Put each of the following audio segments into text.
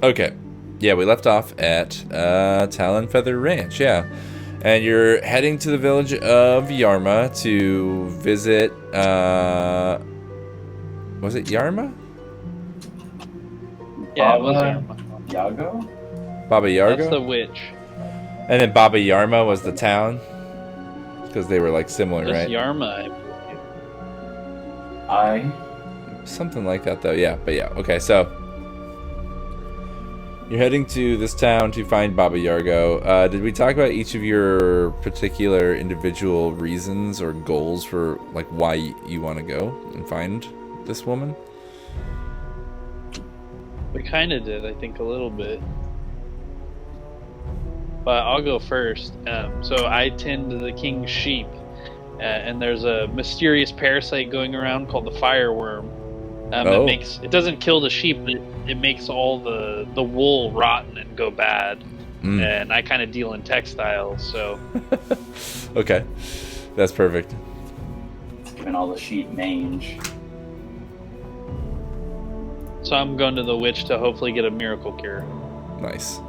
Okay. Yeah, we left off at Talon Feather Ranch, yeah. And you're heading to the village of Yarma to visit, was it Yarma? Yeah, it was Baba Yarma. Yago? Baba Yargo? That's the witch. And then Baba Yarma was the town? Because they were, like, similar, Just right? Yarma. Something like that, though, yeah. But yeah, okay, so you're heading to this town to find Baba Yargo. Did we talk about each of your particular individual reasons or goals for, like, why you want to go and find this woman? We kind of did, I think, a little bit. But I'll go first. So I tend the king's sheep, and there's a mysterious parasite going around called the fireworm. It doesn't kill the sheep, but it makes all the wool rotten and go bad. And I kind of deal in textiles, so. Okay, that's perfect. It's giving all the sheep mange. So I'm going to the witch to hopefully get a miracle cure. Nice.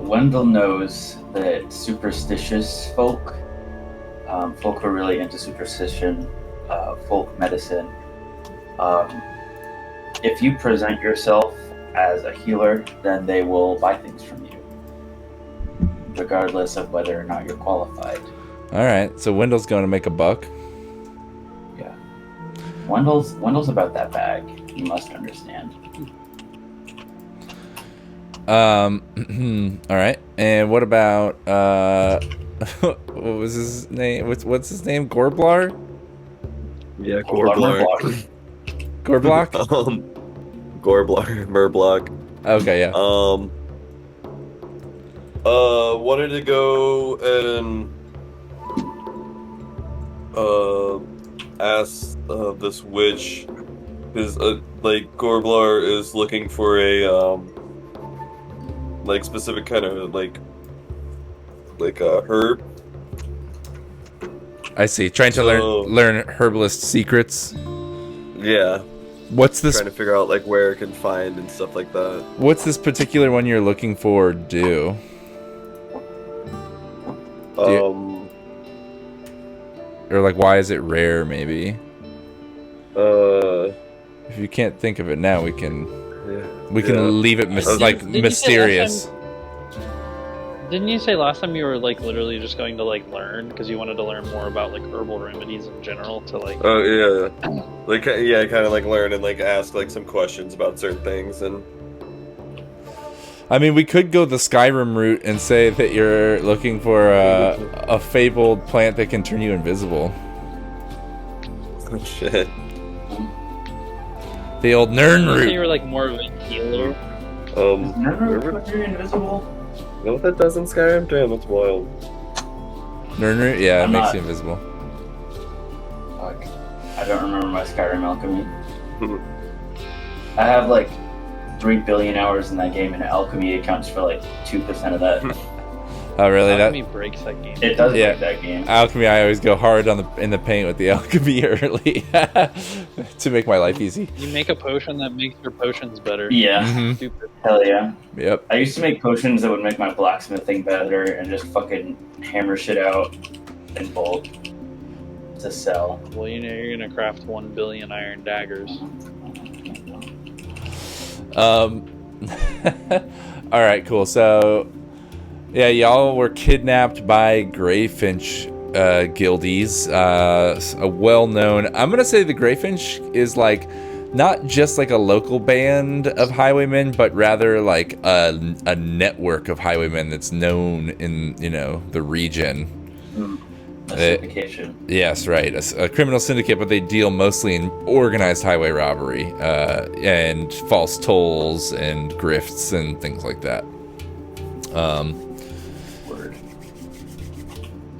Wendell knows that superstitious folk who are really into superstition, folk medicine, if you present yourself as a healer, then they will buy things from you, regardless of whether or not you're qualified. Alright, so Wendell's going to make a buck. Yeah. Wendell's about that bag, you must understand. Alright, and what about, what was his name? What's his name? Gorblar? Yeah, Gorblar. Gorblock? Gorblar, Murblock. Okay, yeah. Wanted to go and ask this witch, because like Gorblar is looking for a like specific kind of like a herb. I see. Trying to learn herbalist secrets. Yeah. What's this? Trying to figure out like where it can find and stuff like that. What's this particular one you're looking for do? Or like, why is it rare? Maybe. If you can't think of it now, we can leave it mysterious. Didn't you say last time you were like literally just going to like learn because you wanted to learn more about like herbal remedies in general to like? Oh yeah, like yeah, kind of like learn and like ask like some questions about certain things and. I mean, we could go the Skyrim route and say that you're looking for a fabled plant that can turn you invisible. Oh shit. The old Nern route. You were like more of a healer. Nern turn you invisible? You know what that does in Skyrim? Damn, that's wild. Nern route? Yeah, it makes you invisible. Fuck. I don't remember my Skyrim alchemy. I have like 3 billion hours in that game, and alchemy accounts for like 2% of that. Oh, really? Alchemy breaks that game. It does break that game. Alchemy, I always go hard in the paint with the alchemy early to make my life easy. You make a potion that makes your potions better. Yeah. Mm-hmm. Stupid. Hell yeah. Yep. I used to make potions that would make my blacksmithing better and just fucking hammer shit out in bulk to sell. Well, you know you're gonna craft 1 billion iron daggers. All right, cool. So, yeah, y'all were kidnapped by Greyfinch guildies. A well-known. I'm gonna say the Greyfinch is like not just like a local band of highwaymen, but rather like a network of highwaymen that's known in the region. A syndication. Yes, right. A criminal syndicate, but they deal mostly in organized highway robbery and false tolls and grifts and things like that. Word.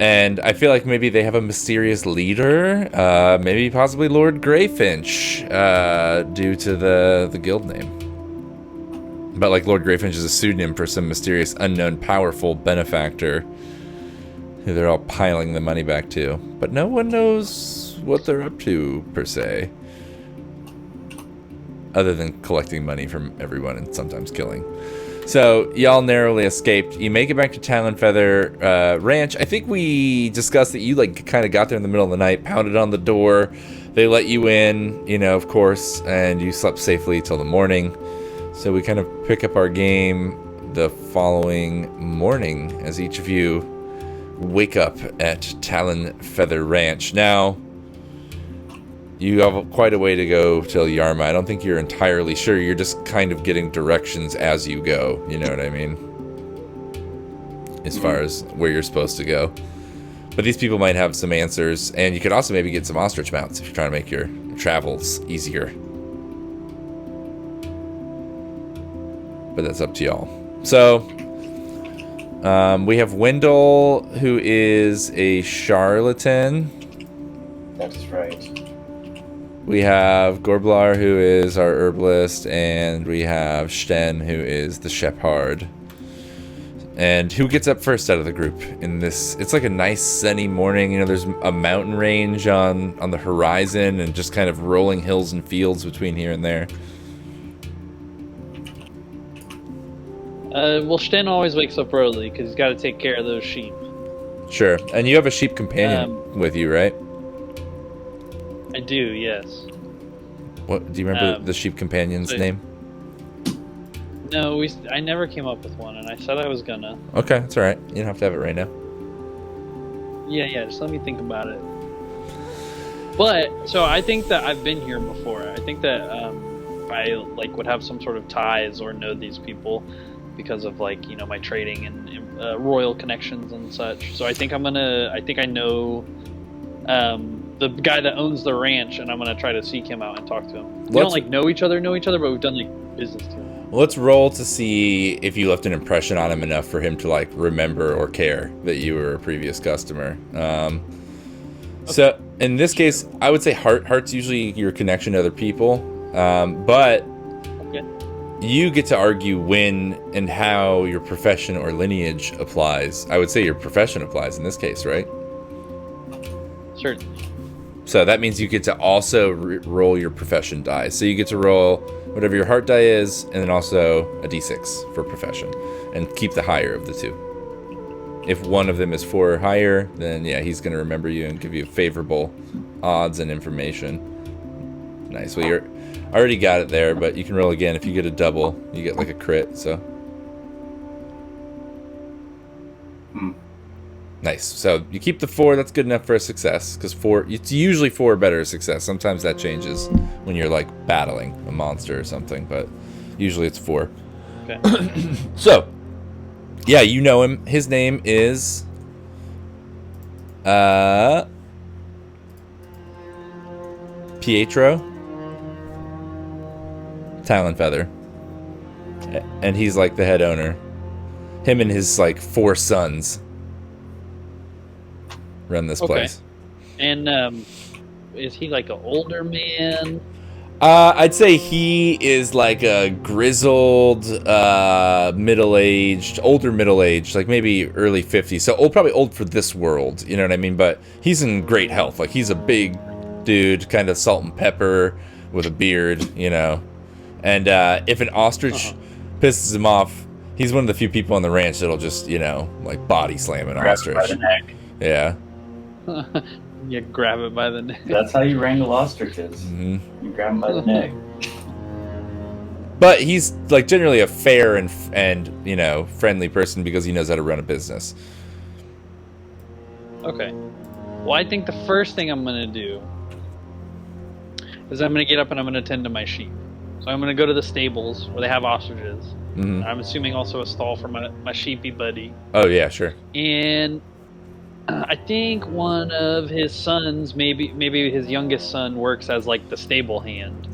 And I feel like maybe they have a mysterious leader, maybe possibly Lord Greyfinch, due to the guild name. But like Lord Greyfinch is a pseudonym for some mysterious, unknown, powerful benefactor who they're all piling the money back to. But no one knows what they're up to, per se. Other than collecting money from everyone and sometimes killing. So, y'all narrowly escaped. You make it back to Talon Feather Ranch. I think we discussed that you, like, kind of got there in the middle of the night, pounded on the door. They let you in, you know, of course, and you slept safely till the morning. So we kind of pick up our game the following morning as each of you wake up at Talon Feather Ranch. Now, you have quite a way to go till Yarma. I don't think you're entirely sure. You're just kind of getting directions as you go. You know what I mean? As far as where you're supposed to go. But these people might have some answers. And you could also maybe get some ostrich mounts if you're trying to make your travels easier. But that's up to y'all. So, we have Wendell, who is a charlatan. That's right. We have Gorblar, who is our herbalist, and we have Sten, who is the shepherd. And who gets up first out of the group in this? It's like a nice sunny morning. You know, there's a mountain range on the horizon and just kind of rolling hills and fields between here and there. Well, Sten always wakes up early because he's got to take care of those sheep. Sure. And you have a sheep companion with you, right? I do, yes. What do you remember the sheep companion's name? No, I never came up with one, and I said I was gonna. Okay, that's all right. You don't have to have it right now. Yeah, just let me think about it. But so I think that I've been here before. I think that I would have some sort of ties or know these people because of my trading and royal connections and such. So I think I know the guy that owns the ranch, and I'm gonna try to seek him out and talk to him. We don't know each other, but we've done business together. Let's roll to see if you left an impression on him enough for him to remember or care that you were a previous customer. Okay. So in this case, I would say heart's usually your connection to other people, but okay. You get to argue when and how your profession or lineage applies. I would say your profession applies in this case, right? Certainly. So that means you get to also roll your profession die. So you get to roll whatever your heart die is, and then also a d6 for profession, and keep the higher of the two. If one of them is 4 or higher, then yeah, he's going to remember you and give you favorable odds and information. Nice. Well, I already got it there, but you can roll again. If you get a double, you get like a crit. So. Nice. So you keep the 4. That's good enough for a success, because 4. It's usually 4 or better a success. Sometimes that changes when you're battling a monster or something, but usually it's 4. Okay. So, yeah, you know him. His name is Pietro Talon Feather, and he's the head owner. Him and his 4 sons run this place. And is he an older man? I'd say he is a grizzled, middle-aged, older middle-aged, maybe early 50s. So probably old for this world, you know what I mean? But he's in great health. He's a big dude, kind of salt and pepper with a beard, you know. And if an ostrich pisses him off, he's one of the few people on the ranch that'll just, body slam an ostrich. By the neck. Yeah. You grab it by the neck. That's how you wrangle ostriches. Mm-hmm. You grab them by the neck. But he's generally a fair and friendly person because he knows how to run a business. Okay. Well, I think the first thing I'm gonna do is I'm gonna get up and I'm gonna tend to my sheep. So I'm gonna go to the stables where they have ostriches. Mm-hmm. I'm assuming also a stall for my sheepy buddy. Oh yeah, sure. And I think one of his sons, maybe his youngest son, works as the stable hand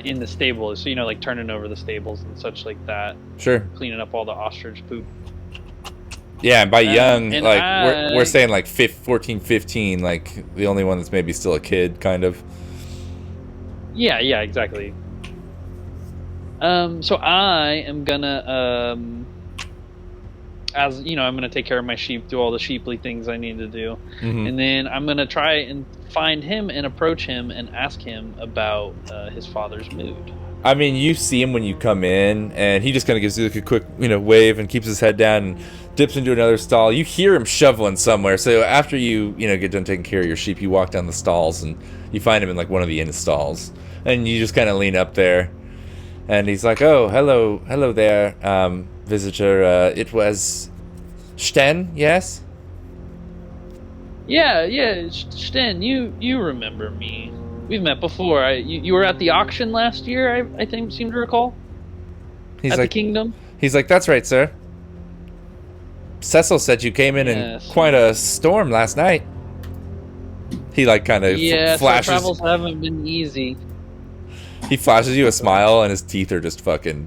in the stable. So turning over the stables and such like that. Sure. Cleaning up all the ostrich poop. Yeah, and by young, and we're saying 14, 15, the only one that's maybe still a kid, kind of. Yeah, exactly. So I am gonna as you know, I'm going to take care of my sheep, do all the sheeply things I need to do, Mm-hmm. and then I'm going to try and find him and approach him and ask him about his father's mood. I mean, you see him when you come in, and he just kind of gives you like a quick, wave and keeps his head down and dips into another stall. You hear him shoveling somewhere. So after you, get done taking care of your sheep, you walk down the stalls and you find him in like one of the inn stalls, and you just kind of lean up there, and he's like, "Oh, hello there, visitor. It was Sten, yes?" Yeah, Sten, you remember me. We've met before. You were at the auction last year, I seem to recall. He's at like, the Kingdom? He's like, "That's right, sir. Cecil said you came in quite a storm last night." He like kind of flashes. So travels haven't been easy. He flashes you a smile, and his teeth are just fucking,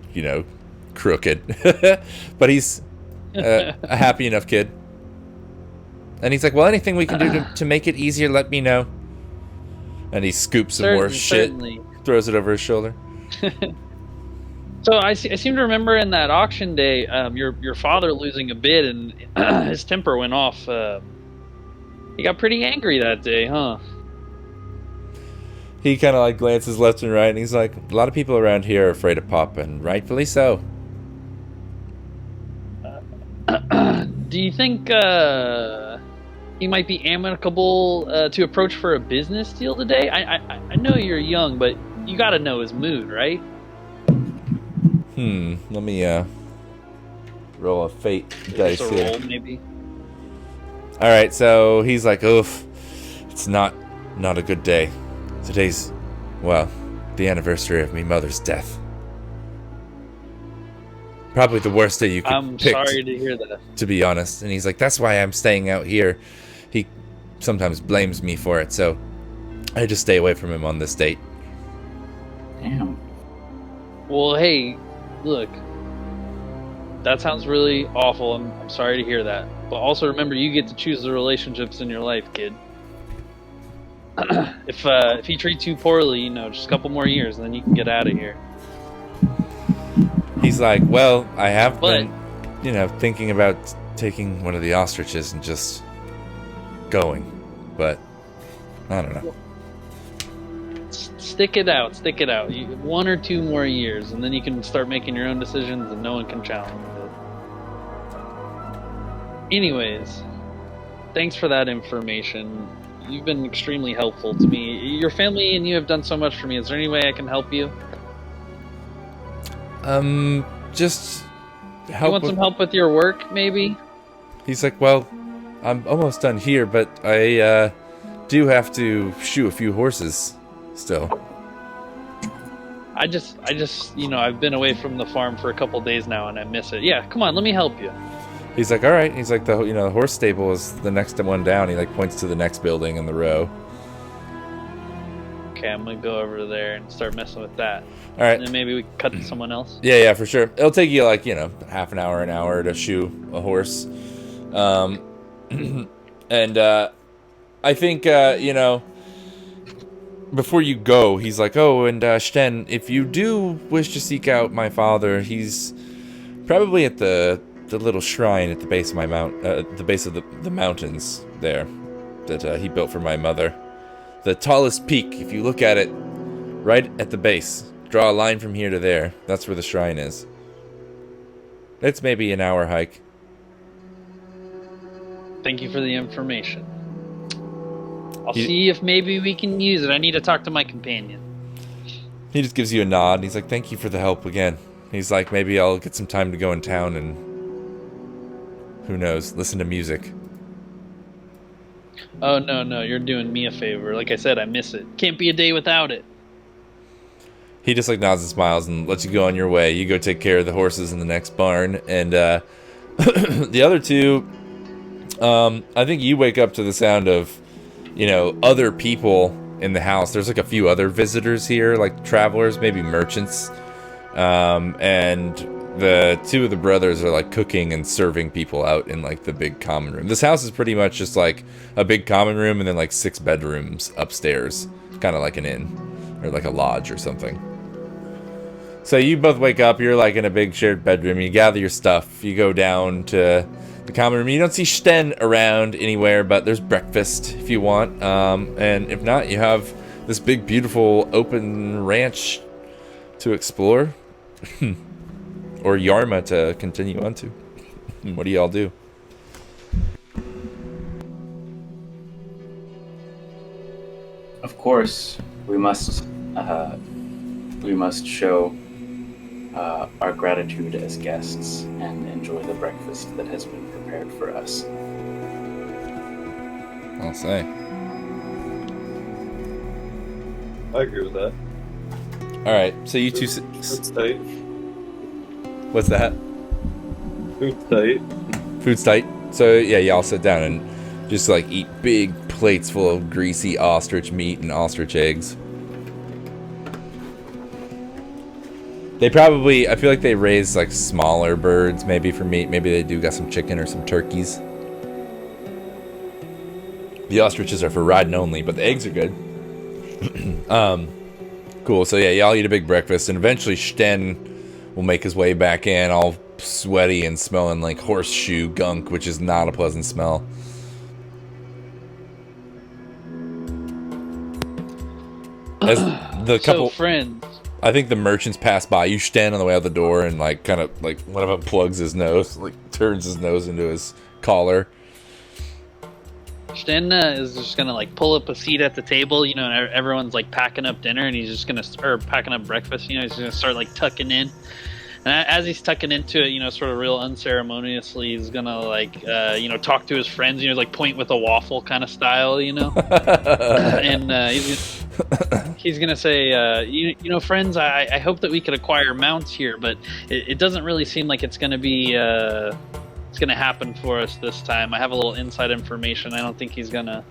crooked. But he's a happy enough kid. And he's like, "Well, anything we can do to make it easier, let me know." And he scoops some more shit, throws it over his shoulder. So I seem to remember in that auction day, your father losing a bid, and his temper went off. He got pretty angry that day, huh? He kind of like glances left and right, and he's like, "A lot of people around here are afraid of Pop, and rightfully so." Do you think he might be amicable to approach for a business deal today? I know you're young, but you got to know his mood, right? Let me roll a fate dice here. Roll, maybe. All right, so he's like, "Oof, it's not a good day. Today's, well, the anniversary of me mother's death. Probably the worst day you could pick." I'm sorry to hear that. To be honest. And he's like, "That's why I'm staying out here. He sometimes blames me for it, so I just stay away from him on this date." Damn. Well, hey, look, that sounds really awful. I'm sorry to hear that. But also remember, you get to choose the relationships in your life, kid. If he treats you poorly, just a couple more years, and then you can get out of here. He's like, "Well, I have been, thinking about taking one of the ostriches and just going, but I don't know." Stick it out. 1 or 2 more years, and then you can start making your own decisions, and no one can challenge it. Anyways, thanks for that information. You've been extremely helpful to me. Your family and you have done so much for me. Is there any way I can help you? Just help. You want some help with your work, maybe? He's like, "Well, I'm almost done here, but I do have to shoe a few horses still." I just, I've been away from the farm for a couple days now, and I miss it. Yeah, come on, let me help you. He's like, "All right." He's like, the horse stable is the next one down. He like points to the next building in the row. Okay, I'm gonna go over there and start messing with that. All right. And then maybe we can cut to someone else. Yeah, for sure. It'll take you like, half an hour to shoe a horse. And I think, before you go, he's like, "Oh, and Sten, if you do wish to seek out my father, he's probably at the little shrine at the base of my the base of the mountains there that he built for my mother. The tallest peak, if you look at it, right at the base. Draw a line from here to there. That's where the shrine is. It's maybe an hour hike." Thank you for the information. I'll see if maybe we can use it. I need to talk to my companion. He just gives you a nod, and he's like, "Thank you for the help again." He's like, "Maybe I'll get some time to go in town and, who knows, listen to music." Oh, no, you're doing me a favor. Like I said, I miss it. Can't be a day without it. He just like nods and smiles and lets you go on your way. You go take care of the horses in the next barn, and the other two, I think you wake up to the sound of, other people in the house. There's like a few other visitors here, like travelers, maybe merchants, and the two of the brothers are like cooking and serving people out in like the big common room. This house is pretty much just like a big common room and then like 6 bedrooms upstairs, kind of like an inn or like a lodge or something. So you both wake up. You're like in a big shared bedroom. You gather your stuff. You go down to the common room. You don't see Sten around anywhere, but there's breakfast if you want. And if not, you have this big, beautiful, open ranch to explore. Or Yarma to continue on to. What do y'all do? Of course, we must show our gratitude as guests and enjoy the breakfast that has been prepared for us. I'll say. I agree with that. All right, so you two. Food's tight. What's that? Food's tight. Food's tight. So yeah, y'all sit down and just like eat big plates full of greasy ostrich meat and ostrich eggs. They probably, I feel like they raise like smaller birds maybe for meat. Maybe they do got some chicken or some turkeys. The ostriches are for riding only, but the eggs are good. Cool. So yeah, y'all eat a big breakfast, and eventually Sten will make his way back in, all sweaty and smelling like horseshoe gunk, which is not a pleasant smell. As the couple, So, friends. I think the merchants pass by you, Sten, on the way out the door, and like kind of like one of them plugs his nose, like turns his nose into his collar. Sten is just gonna like pull up a seat at the table, you know, and everyone's like packing up dinner, and he's just gonna packing up breakfast, you know, he's gonna start like tucking in, and as he's tucking into it, you know, sort of real unceremoniously, he's gonna like you know, talk to his friends, you know, like point with a waffle kind of style, you know, and he's gonna say, you know, friends, I hope that we could acquire mounts here, but it doesn't really seem like it's gonna be it's gonna happen for us this time. I have a little inside information. I don't think he's gonna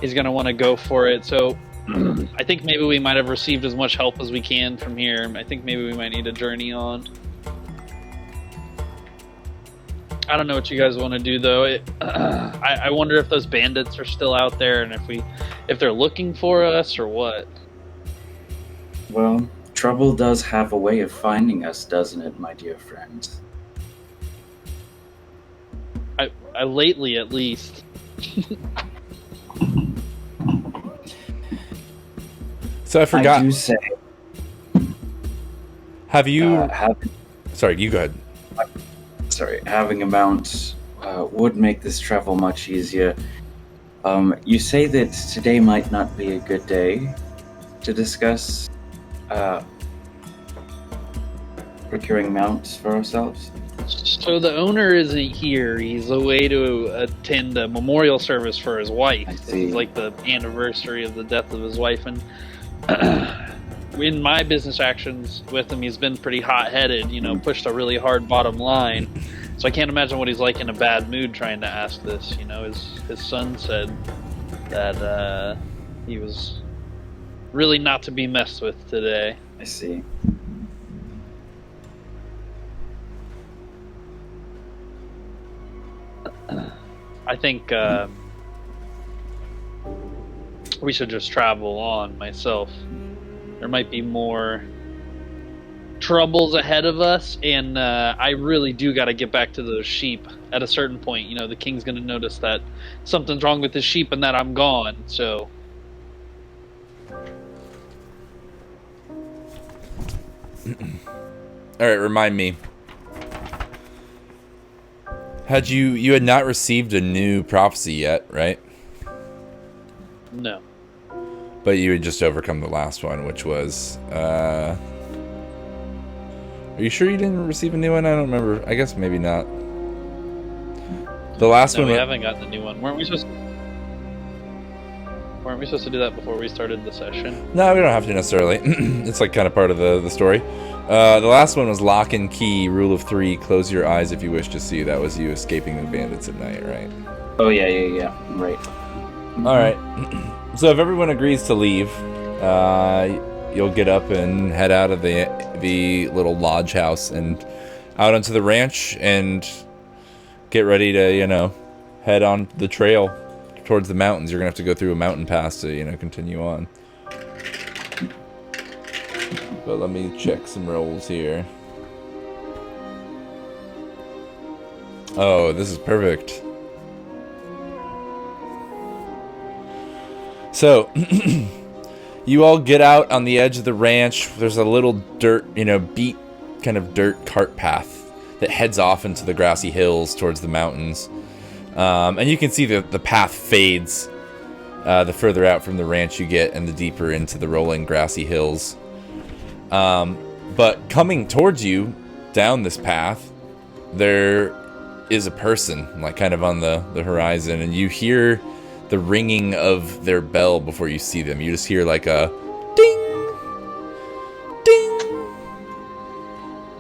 want to go for it. So I think maybe we might have received as much help as we can from here. I think maybe we might need a journey on. I don't know what you guys want to do though. I wonder if those bandits are still out there, and if they're looking for us or what. Well, trouble does have a way of finding us, doesn't it, my dear friend? I lately, at least. So I forgot. I do say. Have you? Sorry, you go ahead. Sorry, having a mount would make this travel much easier. You say that today might not be a good day to discuss procuring mounts for ourselves. So the owner isn't here. He's away to attend a memorial service for his wife. I This see. is like the anniversary of the death of his wife, and in my business actions with him, he's been pretty hot-headed. You know, pushed a really hard bottom line. So I can't imagine what he's like in a bad mood trying to ask this. You know, his son said that he was really not to be messed with today. I see. I think we should just travel on myself. There might be more troubles ahead of us, and I really do got to get back to those sheep at a certain point. You know, the king's going to notice that something's wrong with his sheep and that I'm gone, so... All right, remind me. You had not received a new prophecy yet, right? No. But you had just overcome the last one, which was. Are you sure you didn't receive a new one? I don't remember. I guess maybe not. The last No, one. we haven't gotten the new one. Weren't we supposed to do that before we started the session? No, we don't have to necessarily. It's like kind of part of the story. The last one was lock and key, rule of 3, close your eyes if you wish to see. That was you escaping the bandits at night, right? Oh, yeah. Right. All right. So if everyone agrees to leave, you'll get up and head out of the little lodge house and out onto the ranch and get ready to, you know, head on the trail towards the mountains. You're going to have to go through a mountain pass to, you know, continue on. but let me check some rolls here. Oh, this is perfect. So, you all get out on the edge of the ranch. There's a little dirt, beat kind of dirt cart path that heads off into the grassy hills towards the mountains. And you can see the path fades the further out from the ranch you get and the deeper into the rolling grassy hills. But coming towards you down this path, there is a person, like kind of on the horizon, and you hear the ringing of their bell before you see them. You just hear like a ding, ding,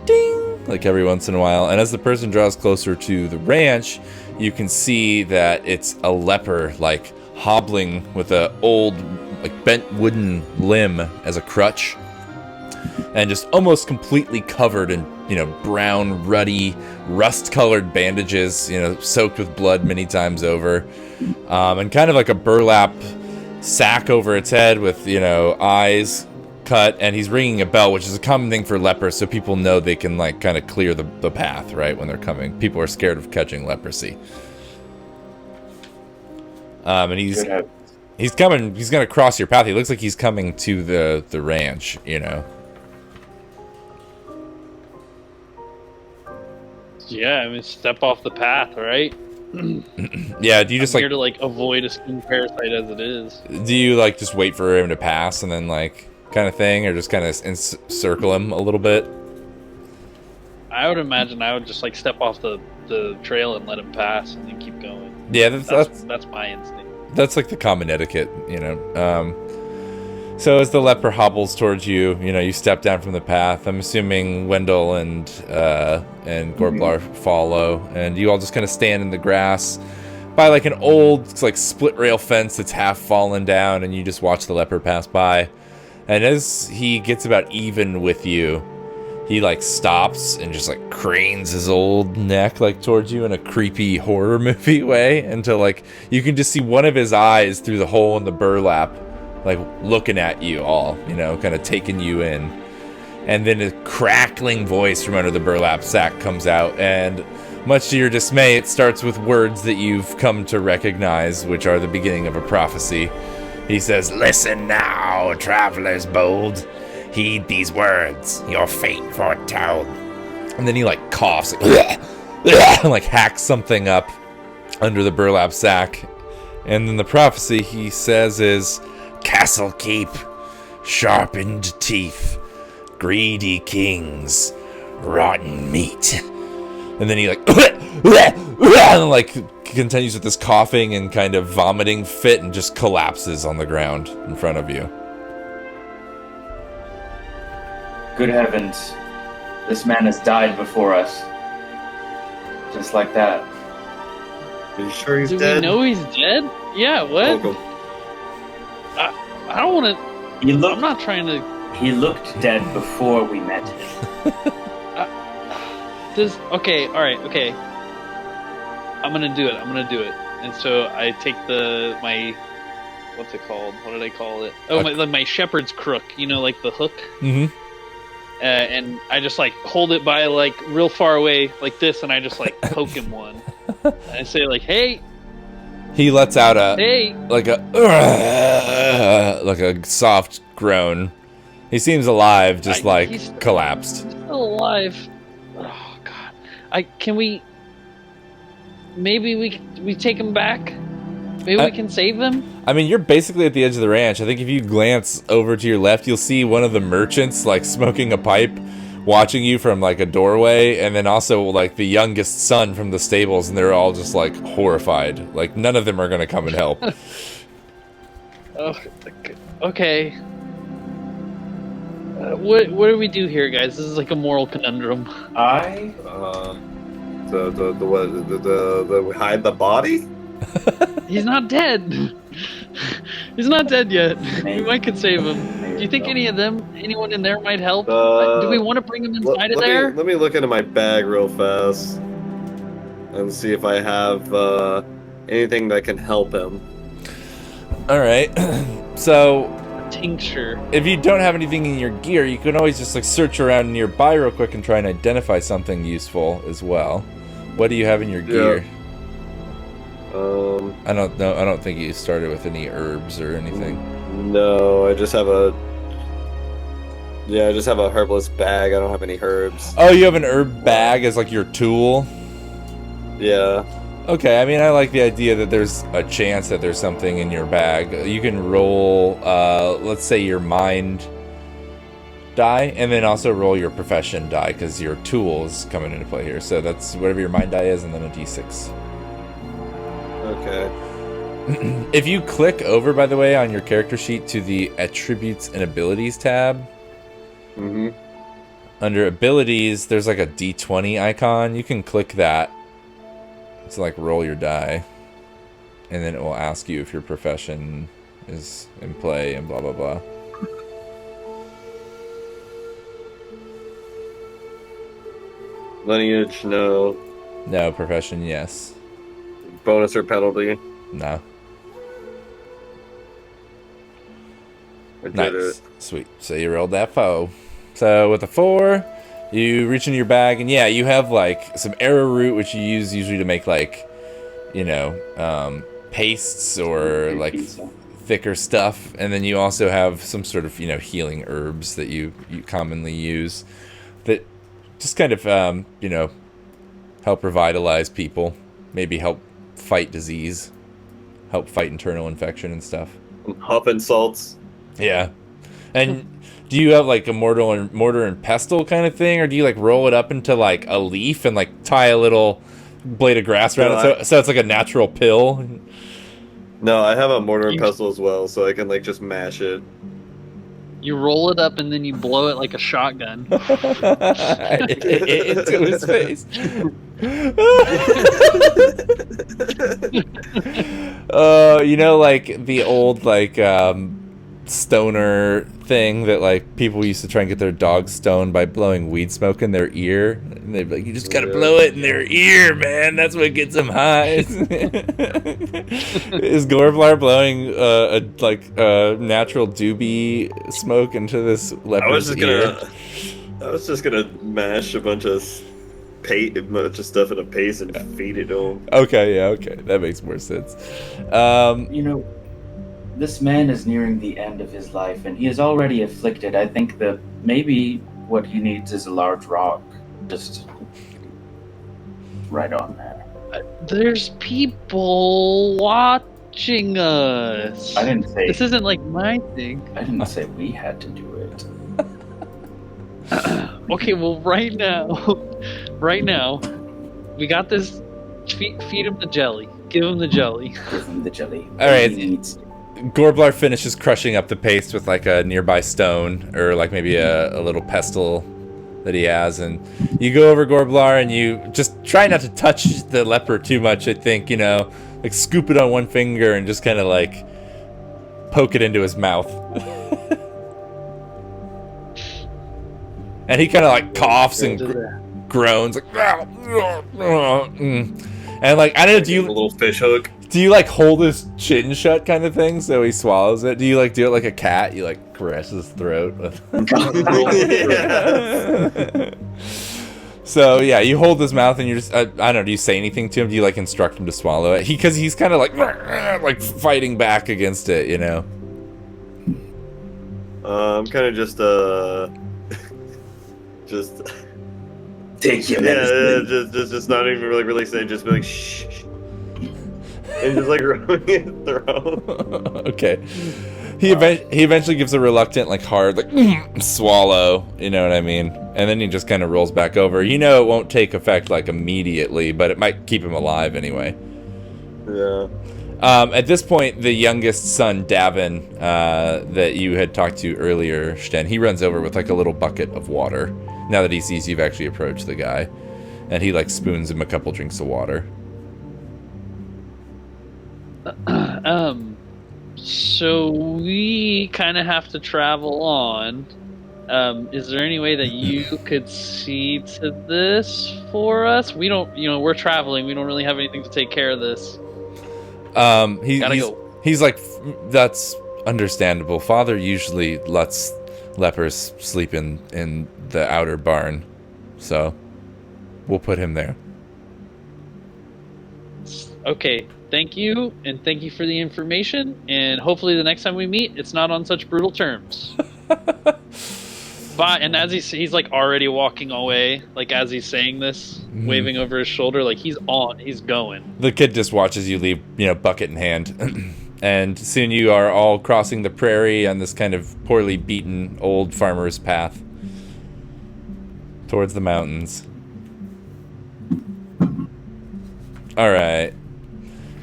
ding, like every once in a while. And as the person draws closer to the ranch, you can see that it's a leper, like hobbling with a old, like bent wooden limb as a crutch, and just almost completely covered in, brown, ruddy, rust-colored bandages, soaked with blood many times over. And kind of like a burlap sack over its head with, eyes cut, and he's ringing a bell, which is a common thing for lepers, so people know they can, like, kind of clear the path, right, when they're coming. People are scared of catching leprosy. And he's coming, he's gonna cross your path. He looks like he's coming to the ranch, Yeah, I mean, step off the path, right? Yeah, do you just I'm here to like avoid a skin parasite as it is. Do you like just wait for him to pass and then like kind of thing, or just kind of encircle him a little bit? I would imagine I would just like step off the trail and let him pass and then keep going. Yeah, that's my instinct. That's like the common etiquette, So as the leper hobbles towards you, you step down from the path. I'm assuming Wendell and Gorblar follow, and you all just kind of stand in the grass by like an old like split rail fence that's half fallen down, and you just watch the leper pass by. And as he gets about even with you, he like stops and just like cranes his old neck like towards you in a creepy horror movie way until like you can just see one of his eyes through the hole in the burlap, like looking at you all, kind of taking you in. And then a crackling voice from under the burlap sack comes out, and much to your dismay, it starts with words that you've come to recognize, which are the beginning of a prophecy. He says, "Listen now, travelers bold. Heed these words, your fate foretold." And then he like coughs, like, and like hacks something up under the burlap sack. And then the prophecy he says is, "Castle keep, sharpened teeth, greedy kings, rotten meat." And then he like, and like continues with this coughing and kind of vomiting fit and just collapses on the ground in front of you. Good heavens, this man has died before us. Just like that. Are you sure he's Do dead? we know he's dead? Yeah, what? Welcome. I don't want to... I'm not trying to... He looked dead before we met him. Okay, alright, okay. I'm gonna do it. And so I take my... What's it called? What did I call it? Oh, my shepherd's crook. Like the hook? Mm-hmm. And I just like hold it by like real far away like this, and I just like poke him one. And I say like, "Hey." He lets out a hey, like a soft groan. He seems alive, just he's collapsed. He's still alive. Oh God! Can we? Maybe we take him back. Maybe we can save them? I mean, you're basically at the edge of the ranch. I think if you glance over to your left, you'll see one of the merchants, like, smoking a pipe, watching you from, like, a doorway, and then also, like, the youngest son from the stables, and they're all just, like, horrified. Like, none of them are gonna come and help. Oh, okay. What do we do here, guys? This is like a moral conundrum. We hide the body? He's not dead. He's not dead yet. We might could save him. Do you think anyone in there might help? Do we want to bring him inside of there? Let me look into my bag real fast and see if I have anything that can help him. All right. So tincture. If you don't have anything in your gear, you can always just like search around nearby real quick and try and identify something useful as well. What do you have in your gear? I don't know. I don't think you started with any herbs or anything. No, I just have a herbless bag. I don't have any herbs. Oh, you have an herb bag as like your tool? Yeah. Okay, I mean, I like the idea that there's a chance that there's something in your bag. You can roll, let's say your mind die, and then also roll your profession die, because your tool is coming into play here. So that's whatever your mind die is, and then a d6. Okay. If you click over, by the way, on your character sheet to the Attributes and Abilities tab, under Abilities, there's like a d20 icon. You can click that to like roll your die, and then it will ask you if your profession is in play and blah blah blah. Lineage, no. No. Profession, yes. Bonus or penalty? No. I did Nice. it. Sweet. So you rolled that foe. So with a 4, you reach into your bag, and yeah, you have like some arrowroot, which you use usually to make like, you know, pastes or like thicker stuff, and then you also have some sort of, you know, healing herbs that you commonly use that just kind of you know, help revitalize people, maybe help fight disease, help fight internal infection and stuff. Huff and salts. Yeah. And do you have like a mortar and pestle kind of thing, or do you like roll it up into like a leaf and like tie a little blade of grass around it so it's like a natural pill? No, I have a mortar and pestle as well, so I can like just mash it. You roll it up and then you blow it like a shotgun. Into his face. You know, like the old like stoner thing that like people used to try and get their dogs stoned by blowing weed smoke in their ear, and they'd be like, you just gotta blow it in their ear, man, that's what gets them high. Is Gorblar blowing a natural doobie smoke into this leopard's ear? I was just gonna mash a bunch of stuff in a paste and feed it to him. Okay, that makes more sense. You know, this man is nearing the end of his life, and he is already afflicted. I think that maybe what he needs is a large rock. Just right on there. There's people watching us. I didn't say... This isn't like my thing. I didn't say we had to do it. Okay, well, right now, we got this. Feed him the jelly. Give him the jelly. Give him the jelly. All right. He needs... Gorblar finishes crushing up the paste with like a nearby stone or like maybe a little pestle that he has, and you go over Gorblar and you just try not to touch the leopard too much. I think, you know, like scoop it on one finger and just kind of like poke it into his mouth. And he kind of like coughs and groans like, and like, I don't know, do you a little fish hook? Do you like hold his chin shut kind of thing so he swallows it? Do you like do it like a cat? You like caress his throat with... So yeah, you hold his mouth and you just I don't know, do you say anything to him? Do you like instruct him to swallow it? Because he's kind of like fighting back against it, you know. I'm kind of just take your just not even really saying, just be like shh. And just like rubbing his throat. Okay. He eventually gives a reluctant, like hard, like swallow. You know what I mean? And then he just kind of rolls back over. You know, it won't take effect like immediately, but it might keep him alive anyway. Yeah. At this point, the youngest son, Davin, that you had talked to earlier, Sten, he runs over with like a little bucket of water. Now that he sees you've actually approached the guy, and he like spoons him a couple drinks of water. So we kind of have to travel on. Is there any way that you could see to this for us? We don't, we're traveling. We don't really have anything to take care of this. He's like, that's Understandable. Father usually lets lepers sleep in the outer barn, so we'll put him there. Okay, thank you, and thank you for the information, and hopefully the next time we meet, it's not on such brutal terms. Bye. And as he's like already walking away, like as he's saying this, waving over his shoulder, like he's going. The kid just watches you leave, bucket in hand. And soon you are all crossing the prairie on this kind of poorly beaten old farmer's path towards the mountains. All right.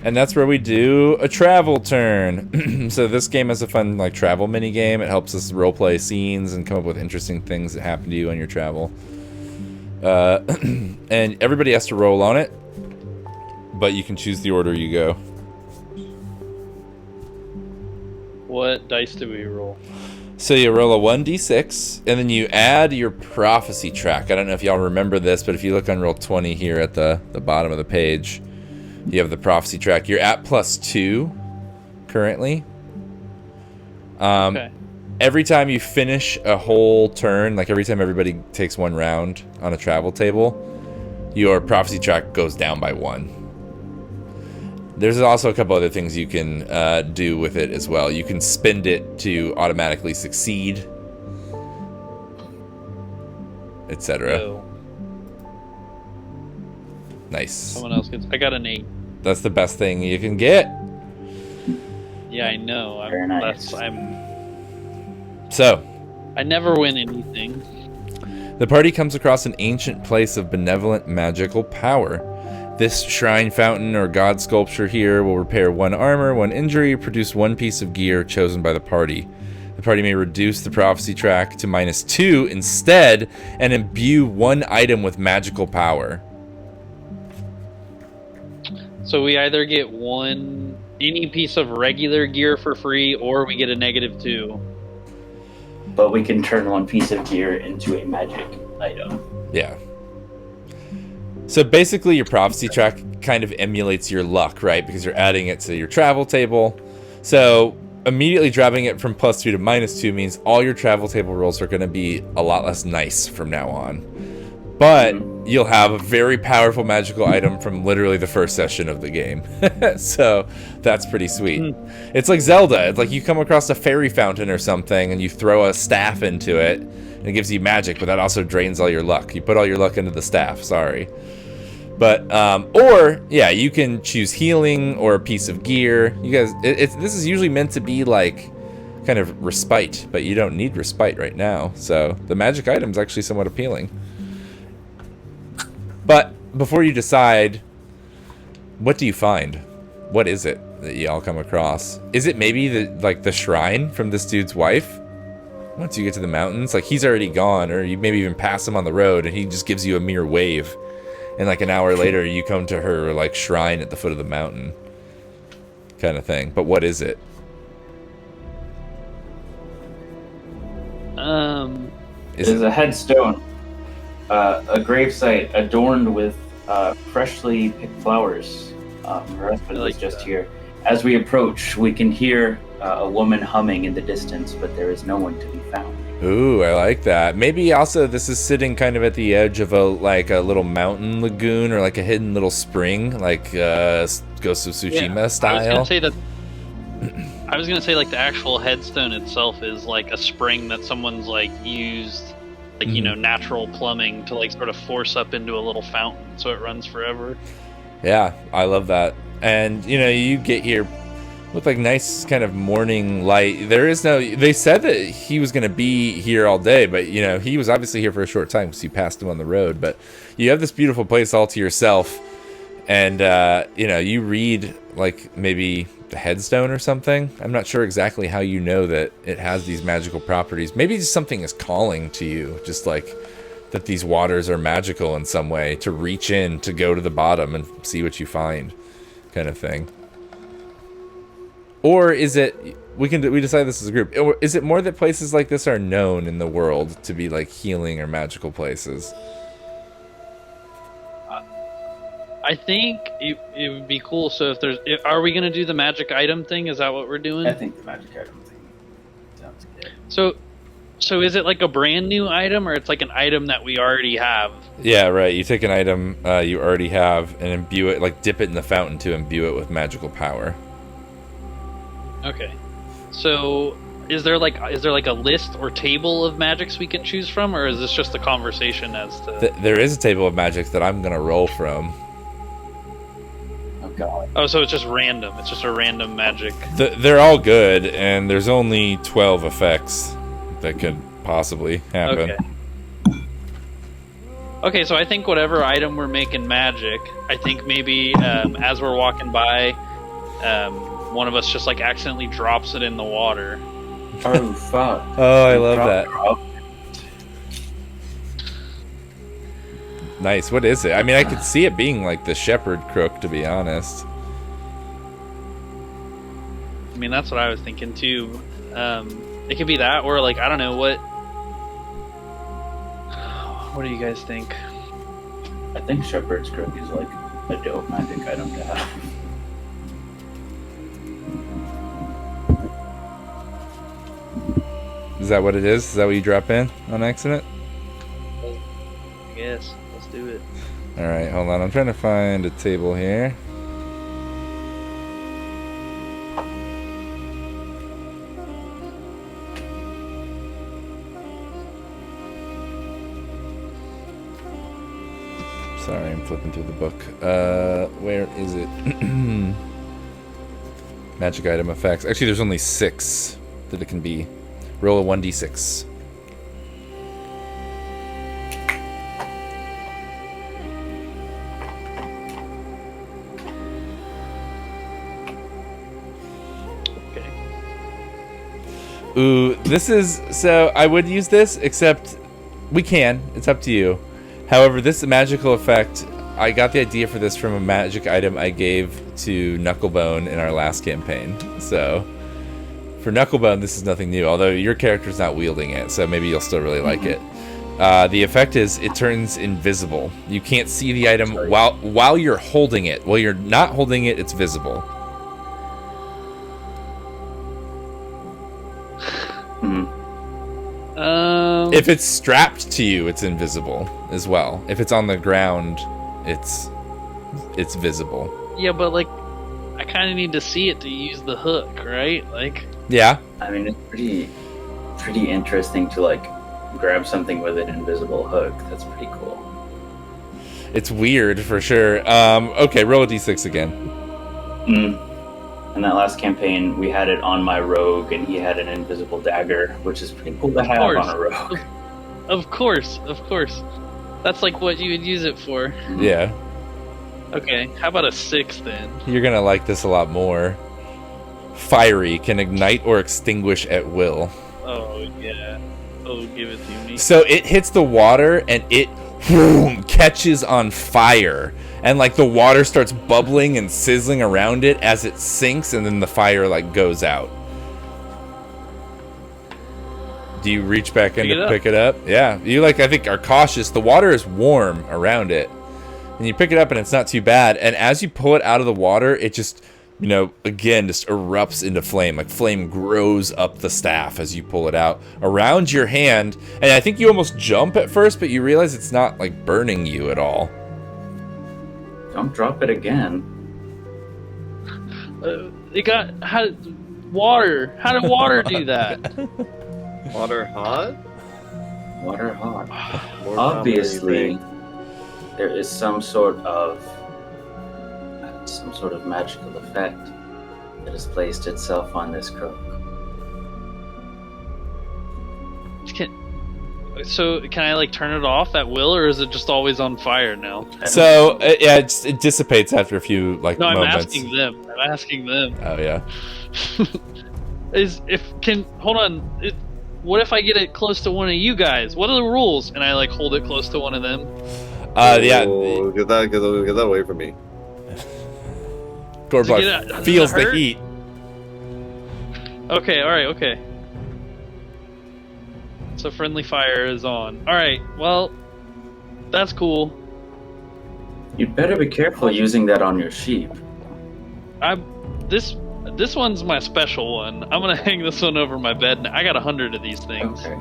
And that's where we do a travel turn. So this game has a fun travel mini game. It helps us roleplay scenes and come up with interesting things that happen to you on your travel. And everybody has to roll on it, but you can choose the order you go. What dice do we roll? So you roll a 1d6, and then you add your prophecy track. I don't know if y'all remember this, but if you look on Roll20 here at the bottom of the page, you have the prophecy track. You're at +2 currently. Okay. Every time you finish a whole turn, like every time everybody takes one round on a travel table, your prophecy track goes down by 1. There's also a couple other things you can do with it as well. You can spend it to automatically succeed, etc. So, Nice. someone else gets. I got an 8. That's the best thing you can get. Yeah, I know. Very nice. So, I never win anything. the party comes across an ancient place of benevolent magical power. This shrine fountain or god sculpture here will repair 1 armor, 1 injury, or produce 1 piece of gear chosen by the party. The party may reduce the prophecy track to -2 instead and imbue 1 item with magical power. So we either get any piece of regular gear for free, or we get a -2. But we can turn 1 piece of gear into a magic item. Yeah. So basically your prophecy track kind of emulates your luck, right? Because you're adding it to your travel table. So immediately dropping it from +2 to -2 means all your travel table rolls are going to be a lot less nice from now on. But you'll have a very powerful magical item from literally the first session of the game. So that's pretty sweet. It's like Zelda. It's like you come across a fairy fountain or something and you throw a staff into it and it gives you magic, but that also drains all your luck. You put all your luck into the staff, sorry. But, you can choose healing or a piece of gear. You guys, this is usually meant to be like kind of respite, but you don't need respite right now. So the magic item is actually somewhat appealing. But before you decide, what do you find? What is it that y'all come across? Is it maybe the shrine from this dude's wife? Once you get to the mountains, like he's already gone, or you maybe even pass him on the road and he just gives you a mere wave. And like an hour later, you come to her like shrine at the foot of the mountain, kind of thing. But what is it? It is a headstone, a gravesite adorned with freshly picked flowers. Her husband was just here. As we approach, we can hear a woman humming in the distance, but there is no one to be found. Ooh, I like that. Maybe also this is sitting kind of at the edge of a little mountain lagoon or like a hidden little spring, like Ghost of Tsushima style. I was gonna say like the actual headstone itself is like a spring that someone's like used, like natural plumbing to like sort of force up into a little fountain so it runs forever. Yeah, I love that. And you get here with like nice kind of morning light. They said that he was going to be here all day, but he was obviously here for a short time because you passed him on the road. But you have this beautiful place all to yourself, and you read like maybe the headstone or something. I'm not sure exactly how you know that it has these magical properties. Maybe just something is calling to you, just like that these waters are magical in some way, to reach in, to go to the bottom and see what you find, kind of thing. Or is it, we decide this as a group, or is it more that places like this are known in the world to be like healing or magical places? I think it would be cool. So are we going to do the magic item thing? Is that what we're doing? I think the magic item thing. So is it like a brand new item, or it's like an item that we already have? Yeah, right. You take an item you already have and imbue it, like dip it in the fountain to imbue it with magical power. Okay. So is there like a list or table of magics we can choose from, or is this just a conversation as to? There is a table of magics that I'm gonna roll from. Oh god. Oh, so it's just random. It's just a random magic. They're all good, and there's only 12 effects that could possibly happen. Okay, so I think whatever item we're making magic, I think maybe as we're walking by, one of us just like accidentally drops it in the water. Oh fuck. Oh, I love that. Nice. What is it? I mean, I could see it being like the shepherd crook, to be honest. I mean, that's what I was thinking too. It could be that, or like, I don't know, what do you guys think? I think Shepherd's Crook is like a dope magic item to have. Is that what it is? Is that what you drop in on accident? I guess. Let's do it. Alright, hold on. I'm trying to find a table here. Sorry, I'm flipping through the book. Where is it? Magic item effects. Actually, there's only 6 that it can be. Roll a 1d6. Okay. Ooh, this is... So, I would use this, except we can. It's up to you. However, this magical effect, I got the idea for this from a magic item I gave to Knucklebone in our last campaign. So, for Knucklebone, this is nothing new, although your character's not wielding it, so maybe you'll still really like it. The effect is it turns invisible. You can't see the item while you're holding it. While you're not holding it, it's visible. If it's strapped to you, it's invisible as well. If it's on the ground, it's visible. Yeah, but like, I kind of need to see it to use the hook, right? Like. Yeah. I mean, it's pretty interesting to like grab something with an invisible hook. That's pretty cool. It's weird for sure. Okay, roll a d6 again. In that last campaign, we had it on my rogue, and he had an invisible dagger, which is pretty cool to have on a rogue. Of course. That's like what you would use it for. Yeah. Okay, how about a 6 then? You're gonna like this a lot more. Fiery, can ignite or extinguish at will. Oh, yeah. Oh, give it to me. So it hits the water, and it boom, catches on fire. And like the water starts bubbling and sizzling around it as it sinks, and then the fire like goes out. Do you reach back in to pick it up? Yeah. You like, I think, are cautious. The water is warm around it. And you pick it up and it's not too bad. And as you pull it out of the water, it just, you know, again, just erupts into flame. Like flame grows up the staff as you pull it out around your hand. And I think you almost jump at first, but you realize it's not like burning you at all. Don't drop it again. Water. How did water do that? Water hot? Water hot. More Obviously, there is some sort of magical effect that has placed itself on this crook. So can I like turn it off at will, or is it just always on fire now? So yeah, it dissipates after a few like no, moments. I'm asking them. Oh yeah. Hold on. What if I get it close to one of you guys? What are the rules? And I like hold it close to one of them. Yeah. Get that away from me. Gorblar feels the heat. Okay, alright, okay. So friendly fire is on. Alright, well, that's cool. You'd better be careful using that on your sheep. This This one's my special one. I'm gonna hang this one over my bed. I got 100 of these things. Okay.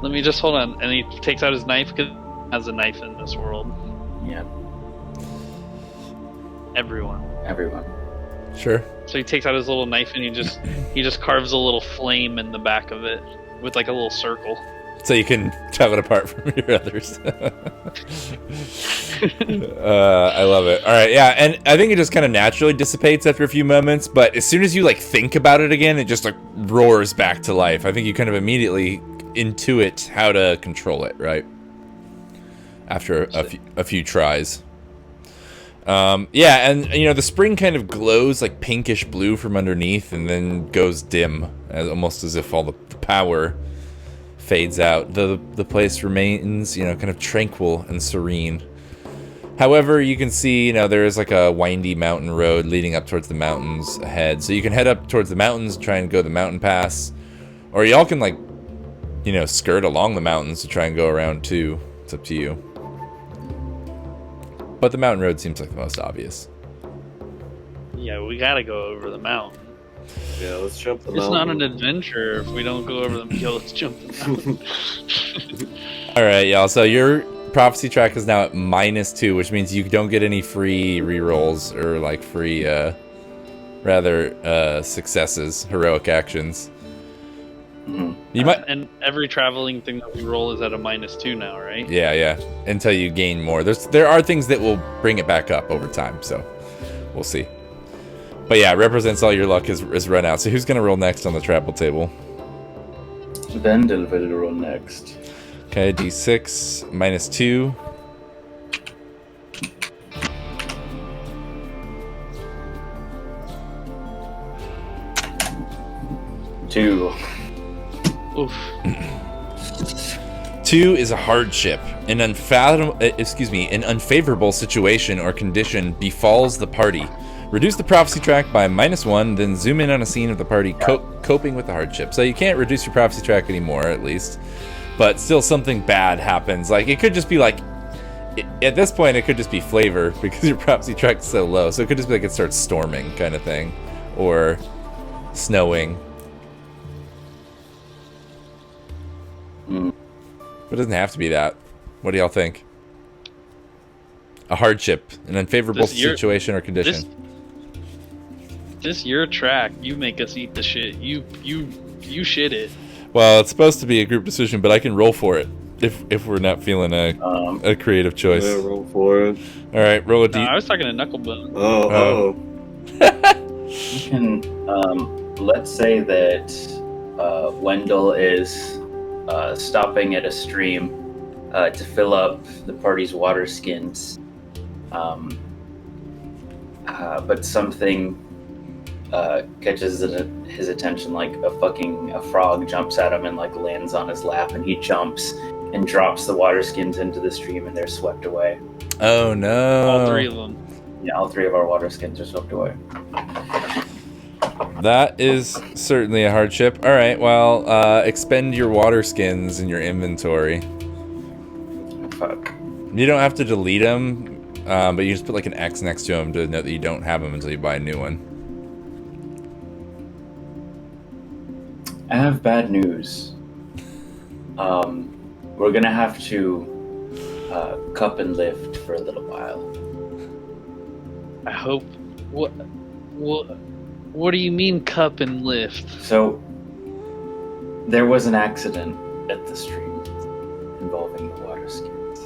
Let me just hold on. And he takes out his knife because he has a knife in this world. Yeah. Everyone. Sure. So he takes out his little knife and he just carves a little flame in the back of it with like a little circle. So you can tell it apart from your others. I love it. All right, yeah, and I think it just kind of naturally dissipates after a few moments, but as soon as you like think about it again, it just like roars back to life. I think you kind of immediately intuit how to control it, right? After a few tries. Yeah, and you know the spring kind of glows like pinkish blue from underneath, and then goes dim, almost as if all the power fades out. The place remains, you know, kind of tranquil and serene. However, you can see, you know, there is like a windy mountain road leading up towards the mountains ahead. So you can head up towards the mountains, try and go the mountain pass, or y'all can like, you know, skirt along the mountains to try and go around too. It's up to you. But the mountain road seems like the most obvious. Yeah, we gotta go over the mountain. Yeah, let's jump the It's mountain. not an adventure if we don't go over the Yo, let's jump the mountain. Alright, y'all, so your prophecy track is now at -2, which means you don't get any free rerolls or like free, successes, heroic actions. You might, and every traveling thing that we roll is at a -2 now, right? yeah, until you gain more. There are things that will bring it back up over time, so we'll see. But yeah, it represents all your luck is run out. So who's gonna roll next on the travel table? Vendel will roll next. Okay, D6 -2. Two. Oof. 2 is a hardship. An unfavorable situation or condition befalls the party. Reduce the prophecy track by -1, then zoom in on a scene of the party coping with the hardship. So you can't reduce your prophecy track anymore, at least. But still something bad happens. Like, it could just be like... At this point, it could just be flavor, because your prophecy track is so low. So it could just be like it starts storming, kind of thing. Or snowing. But it doesn't have to be that. What do y'all think? A hardship, an unfavorable situation or condition. This your track. You make us eat the shit. You shit it. Well, it's supposed to be a group decision, but I can roll for it if we're not feeling a creative choice. Yeah, roll for it. All right, roll a D. No, I was talking to Knucklebone. Oh. You can, let's say that Wendell is stopping at a stream to fill up the party's water skins. But something catches his attention, like a frog jumps at him and like lands on his lap, and he jumps and drops the water skins into the stream, and they're swept away. Oh no! All three of them. Yeah, all three of our water skins are swept away. That is certainly a hardship. All right, well, expend your water skins in your inventory. Fuck. You don't have to delete them, but you just put like an X next to them to note that you don't have them until you buy a new one. I have bad news. We're gonna have to cup and lift for a little while. I hope. What do you mean cup and lift? So, there was an accident at the stream involving the water skins.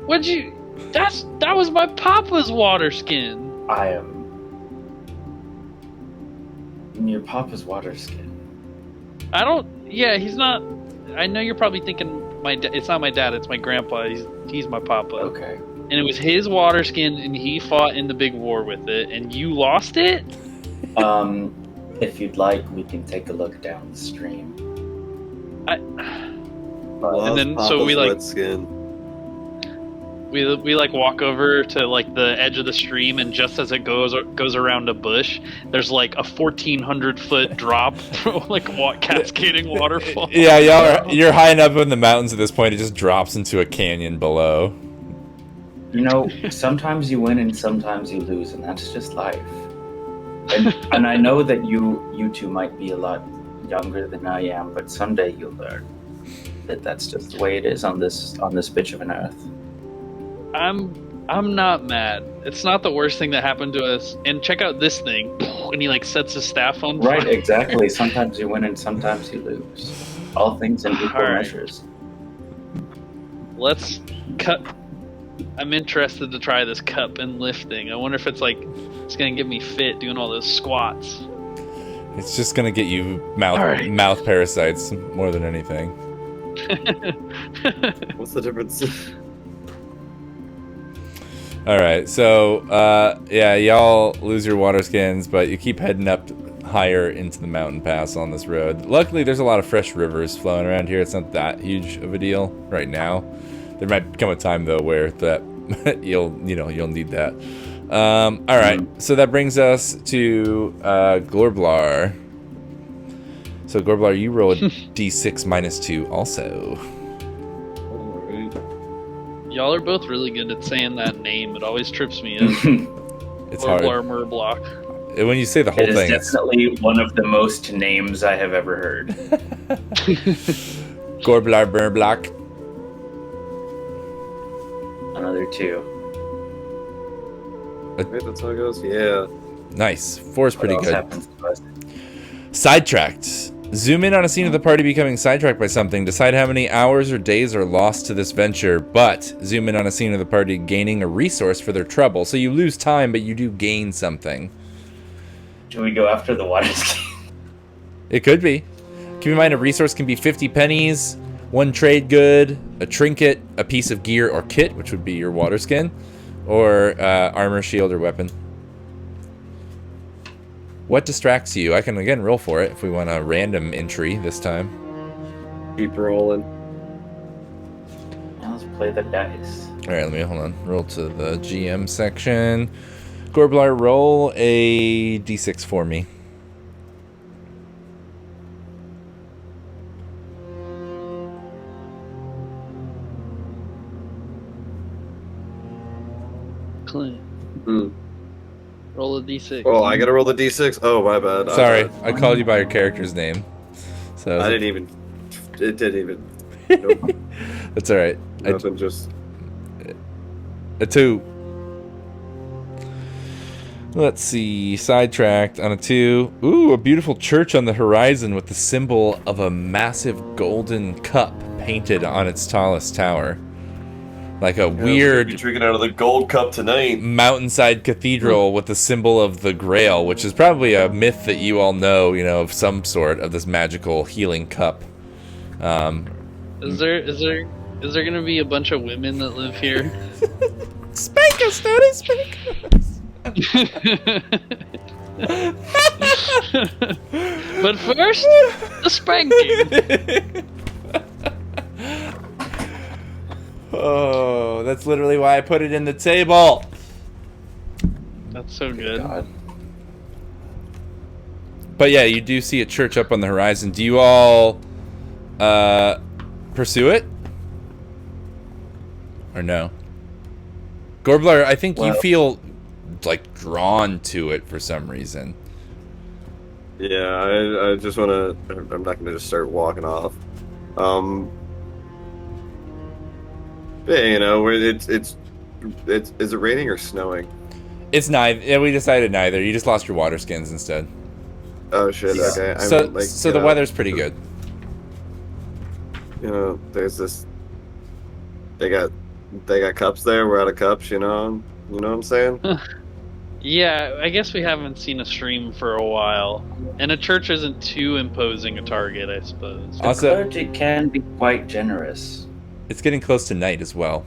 What'd you? That was my papa's water skin. I am your papa's water skin. I don't. Yeah, he's not. I know you're probably thinking it's not my dad. It's my grandpa. He's my papa. Okay. And it was his water skin, and he fought in the big war with it, and you lost it. If you'd like, we can take a look down the stream. And then so we like wet skin. we like walk over to like the edge of the stream, and just as it goes around a bush, there's like a 1,400-foot drop, like cascading waterfall. Yeah, you're high enough in the mountains at this point. It just drops into a canyon below. You know, sometimes you win and sometimes you lose, and that's just life. And I know that you two might be a lot younger than I am, but someday you'll learn that that's just the way it is on this bitch of an earth. I'm not mad. It's not the worst thing that happened to us. And check out this thing. When he like sets his staff on fire. Right, exactly. Sometimes you win and sometimes you lose. All things in equal measures. Let's cut. I'm interested to try this cup and lifting. I wonder if it's gonna get me fit doing all those squats. It's just gonna get you mouth parasites more than anything. What's the difference? Alright, so, yeah, y'all lose your water skins, but you keep heading up higher into the mountain pass on this road. Luckily, there's a lot of fresh rivers flowing around here. It's not that huge of a deal right now. There might come a time, though, where that you'll need that. Alright, so that brings us to Glorblar. So, Glorblar, you roll a d6 minus 2 also. Y'all are both really good at saying that name. It always trips me up. It's hard. Block. When you say the whole thing, it's definitely one of the most names I have ever heard. Gorblar Burblock. Another 2. Wait, that's how it goes? Yeah. Nice. 4 is pretty good. Happens to us? Sidetracked. Zoom in on a scene of the party becoming sidetracked by something. Decide how many hours or days are lost to this venture, but zoom in on a scene of the party gaining a resource for their trouble. So you lose time, but you do gain something. Should we go after the water skin? It could be. Keep in mind, a resource can be 50 pennies, 1 trade good, a trinket, a piece of gear or kit, which would be your water skin, or armor, shield, or weapon. What distracts you? I can, again, roll for it if we want a random entry this time. Keep rolling. Let's play the dice. Alright, hold on. Roll to the GM section. Gorblar, roll a d6 for me. Clint. Hmm. Roll a d6. Oh, I gotta roll the d6? Oh, my bad. Sorry, I called you by your character's name. So I didn't even... It didn't even... Nope. That's alright. Nothing, just... A 2. Let's see. Sidetracked on a 2. Ooh, a beautiful church on the horizon with the symbol of a massive golden cup painted on its tallest tower. Like a weird... Be drinking out of the gold cup tonight. Mountainside cathedral with the symbol of the Grail, which is probably a myth that you all know, of some sort, of this magical healing cup. Is there gonna be a bunch of women that live here? Spank us, Tony! Spank us! But first, the spanking. Oh, that's literally why I put it in the table. That's so good. God. But yeah, you do see a church up on the horizon. Do you all pursue it? Or no? Gorblar, I think you feel like drawn to it for some reason. Yeah, I just wanna... I'm not gonna just start walking off. Yeah, it's is it raining or snowing? It's neither. Yeah, we decided neither. You just lost your water skins instead. Oh shit! Yeah. Okay. So the weather's pretty good. There's this. They got cups there. We're out of cups. You know what I'm saying? Yeah, I guess we haven't seen a stream for a while, and a church isn't too imposing a target, I suppose. The Also, clergy can be quite generous. it's getting close to night as well.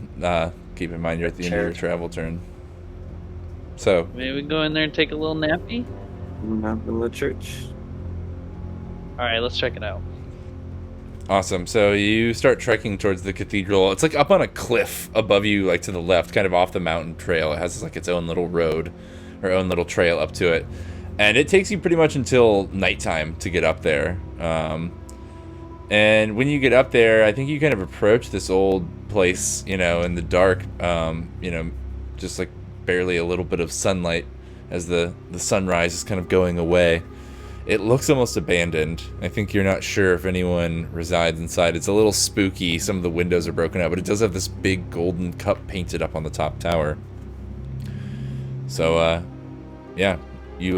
Keep in mind you're at the end of your travel turn. So Maybe we can go in there and take a little nappy? Not in the church. Alright, let's check it out. awesome. So you start trekking towards the cathedral. It's like up on a cliff above you, like to the left, kind of off the mountain trail. It has like its own little road, or own little trail up to it. And it takes you pretty much until nighttime to get up there. And when you get up there, I think you kind of approach this old place, in the dark, just like barely a little bit of sunlight as the sunrise is kind of going away. It looks almost abandoned. I think you're not sure if anyone resides inside. It's a little spooky. Some of the windows are broken out, but it does have this big golden cup painted up on the top tower. So, yeah, you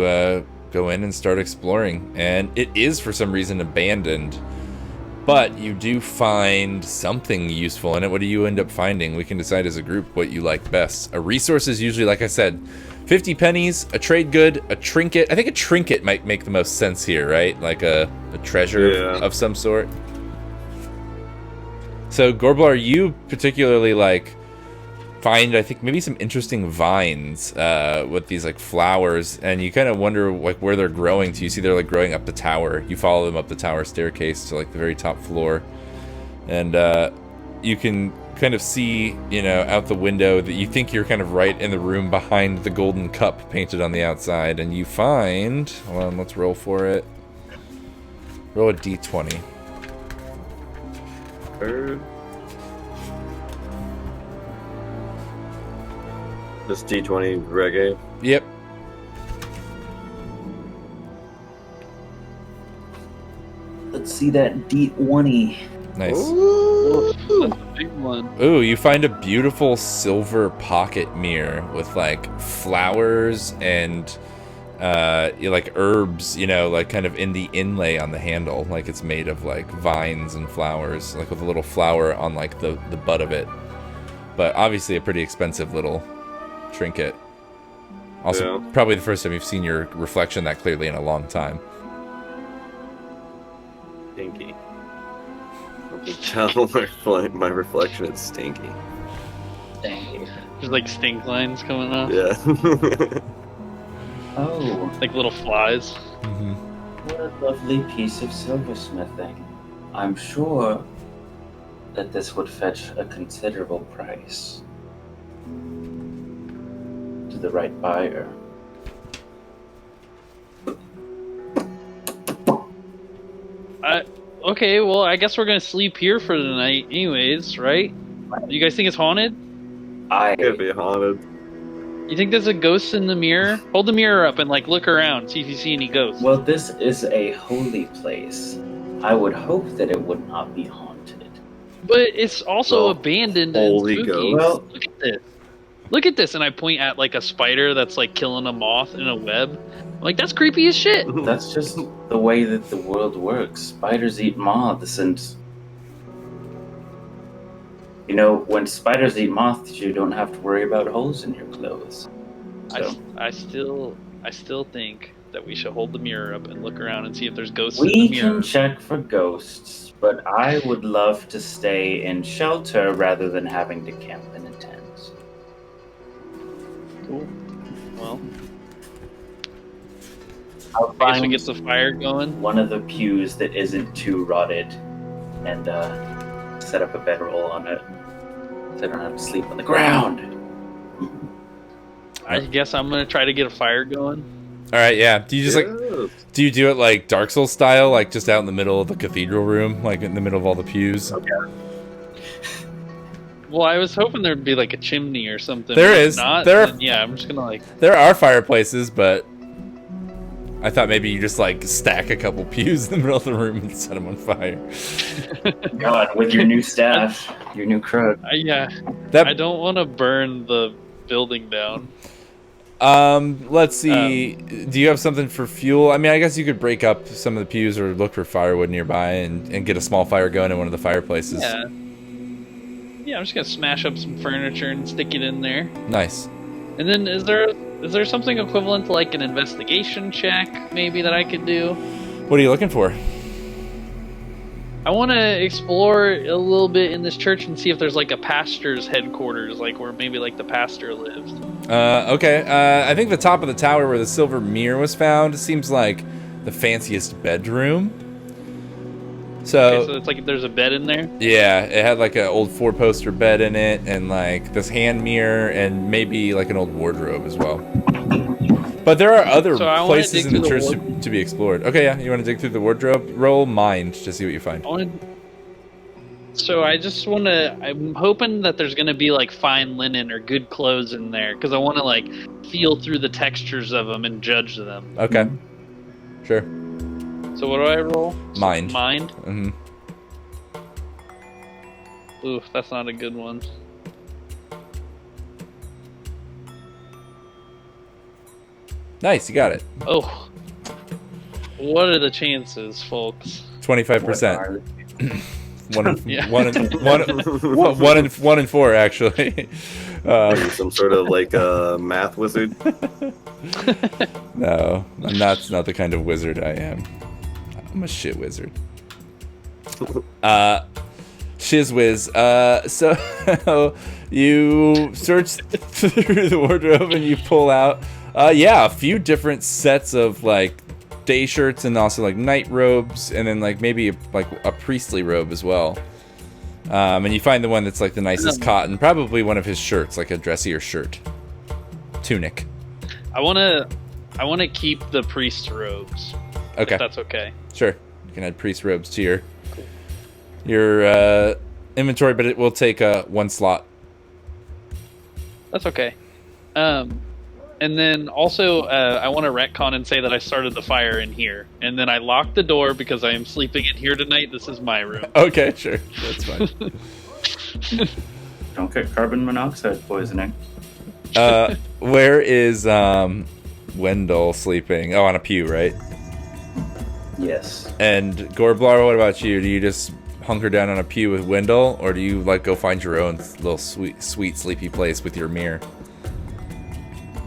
go in and start exploring, and it is for some reason abandoned. But you do find something useful in it. What do you end up finding? We can decide as a group what you like best. A resource is usually, like I said, 50 pennies, a trade good, a trinket. I think a trinket might make the most sense here, right? Like a treasure of some sort. So, Gorblar, you particularly, like, find, I think, maybe some interesting vines with these, like, flowers, and you kind of wonder, like, where they're growing to. You see they're, like, growing up the tower. You follow them up the tower staircase to, like, the very top floor, and you can kind of see, you know, out the window that you think you're kind of right in the room behind the golden cup painted on the outside, and you find, hold on, let's roll for it. Roll a d20. This D20 reggae. Yep. Let's see that D20. Nice. Ooh, that's a big one. Ooh, you find a beautiful silver pocket mirror with, like, flowers and like herbs, you know, like kind of in the inlay on the handle, like it's made of like vines and flowers, like with a little flower on like the butt of it. But obviously a pretty expensive little trinket. Also, probably the first time you've seen your reflection that clearly in a long time. Stinky. Tell my reflection is stinky. Dang. There's like stink lines coming off. Yeah. Oh. Like little flies. Mm-hmm. What a lovely piece of silversmithing. I'm sure that this would fetch a considerable price to the right buyer. Okay, well, I guess we're gonna sleep here for the night anyways, right? You guys think it's haunted? Could be haunted. You think there's a ghost in the mirror? Hold the mirror up and like look around, see if you see any ghosts. Well, this is a holy place. I would hope that it would not be haunted. But it's also abandoned and holy spooky. ghost. Well, Look at this. Look at this, and I point at like a spider that's like killing a moth in a web. I'm like, that's creepy as shit. that's just the way that the world works. Spiders eat moths, and you know, when spiders eat moths, you don't have to worry about holes in your clothes. So. I still think that we should hold the mirror up and look around and see if there's ghosts in the We mirror. can check for ghosts, but I would love to stay in shelter rather than having to camp in a tent. Cool. Well, I'll I guess we find get the fire going. one of the pews that isn't too rotted and set up a bedroll on it so I don't have to sleep on the ground. I guess I'm gonna try to get a fire going. All right, yeah. Do you just like, do you do it like Dark Souls style, like just out in the middle of the cathedral room, like in the middle of all the pews? Okay. Well, I was hoping there'd be like a chimney or something. There but if is. Not, There are- then, yeah, I'm just gonna like. There are fireplaces, but I thought maybe you just like stack a couple pews in the middle of the room and set them on fire. God, with your new staff, your new crook. Yeah, That I don't want to burn the building down. let's see. Do you have something for fuel? I mean, I guess you could break up some of the pews or look for firewood nearby and get a small fire going in one of the fireplaces. Yeah. Yeah, I'm just gonna smash up some furniture and stick it in there. Nice. And then is there something equivalent to like an investigation check maybe that I could do? What are you looking for? I want to explore a little bit in this church and see if there's like a pastor's headquarters, like where maybe like the pastor lives. Okay. I think the top of the tower where the silver mirror was found seems like the fanciest bedroom. Okay, so it's like there's a bed in there? Yeah, it had like an old 4-poster bed in it and like this hand mirror and maybe like an old wardrobe as well. But there are other places in the church to be explored. Okay, yeah, you want to dig through the wardrobe? Roll mind to see what you find. So I just want to. I'm hoping that there's going to be like fine linen or good clothes in there because I want to like feel through the textures of them and judge them. Okay. Sure. So what do I roll? Mind. Mind. Mm-hmm. Oof, that's not a good one. Nice, you got it. Oh, what are the chances, folks? 25%. Yeah. One in four, actually. Are you some sort of like math wizard? No, that's not the kind of wizard I am. I'm a shit wizard. Shiz whiz. So you search through the wardrobe and you pull out, a few different sets of like day shirts and also like night robes, and then like maybe like a priestly robe as well. And you find the one that's like the nicest cotton, probably one of his shirts, like a dressier shirt, tunic. I want to keep the priest robes. Okay, If that's okay. sure. You can add priest robes to your inventory, but it will take one slot. That's okay. And then also, I want to retcon and say that I started the fire in here, and then I locked the door because I am sleeping in here tonight. This is my room. Okay, sure, that's fine. Don't get carbon monoxide poisoning. Where is Wendell sleeping? Oh, on a pew, right? Yes. And Gorblar, what about you? Do you just hunker down on a pew with Wendell, or do you like go find your own little sweet sleepy place with your mirror?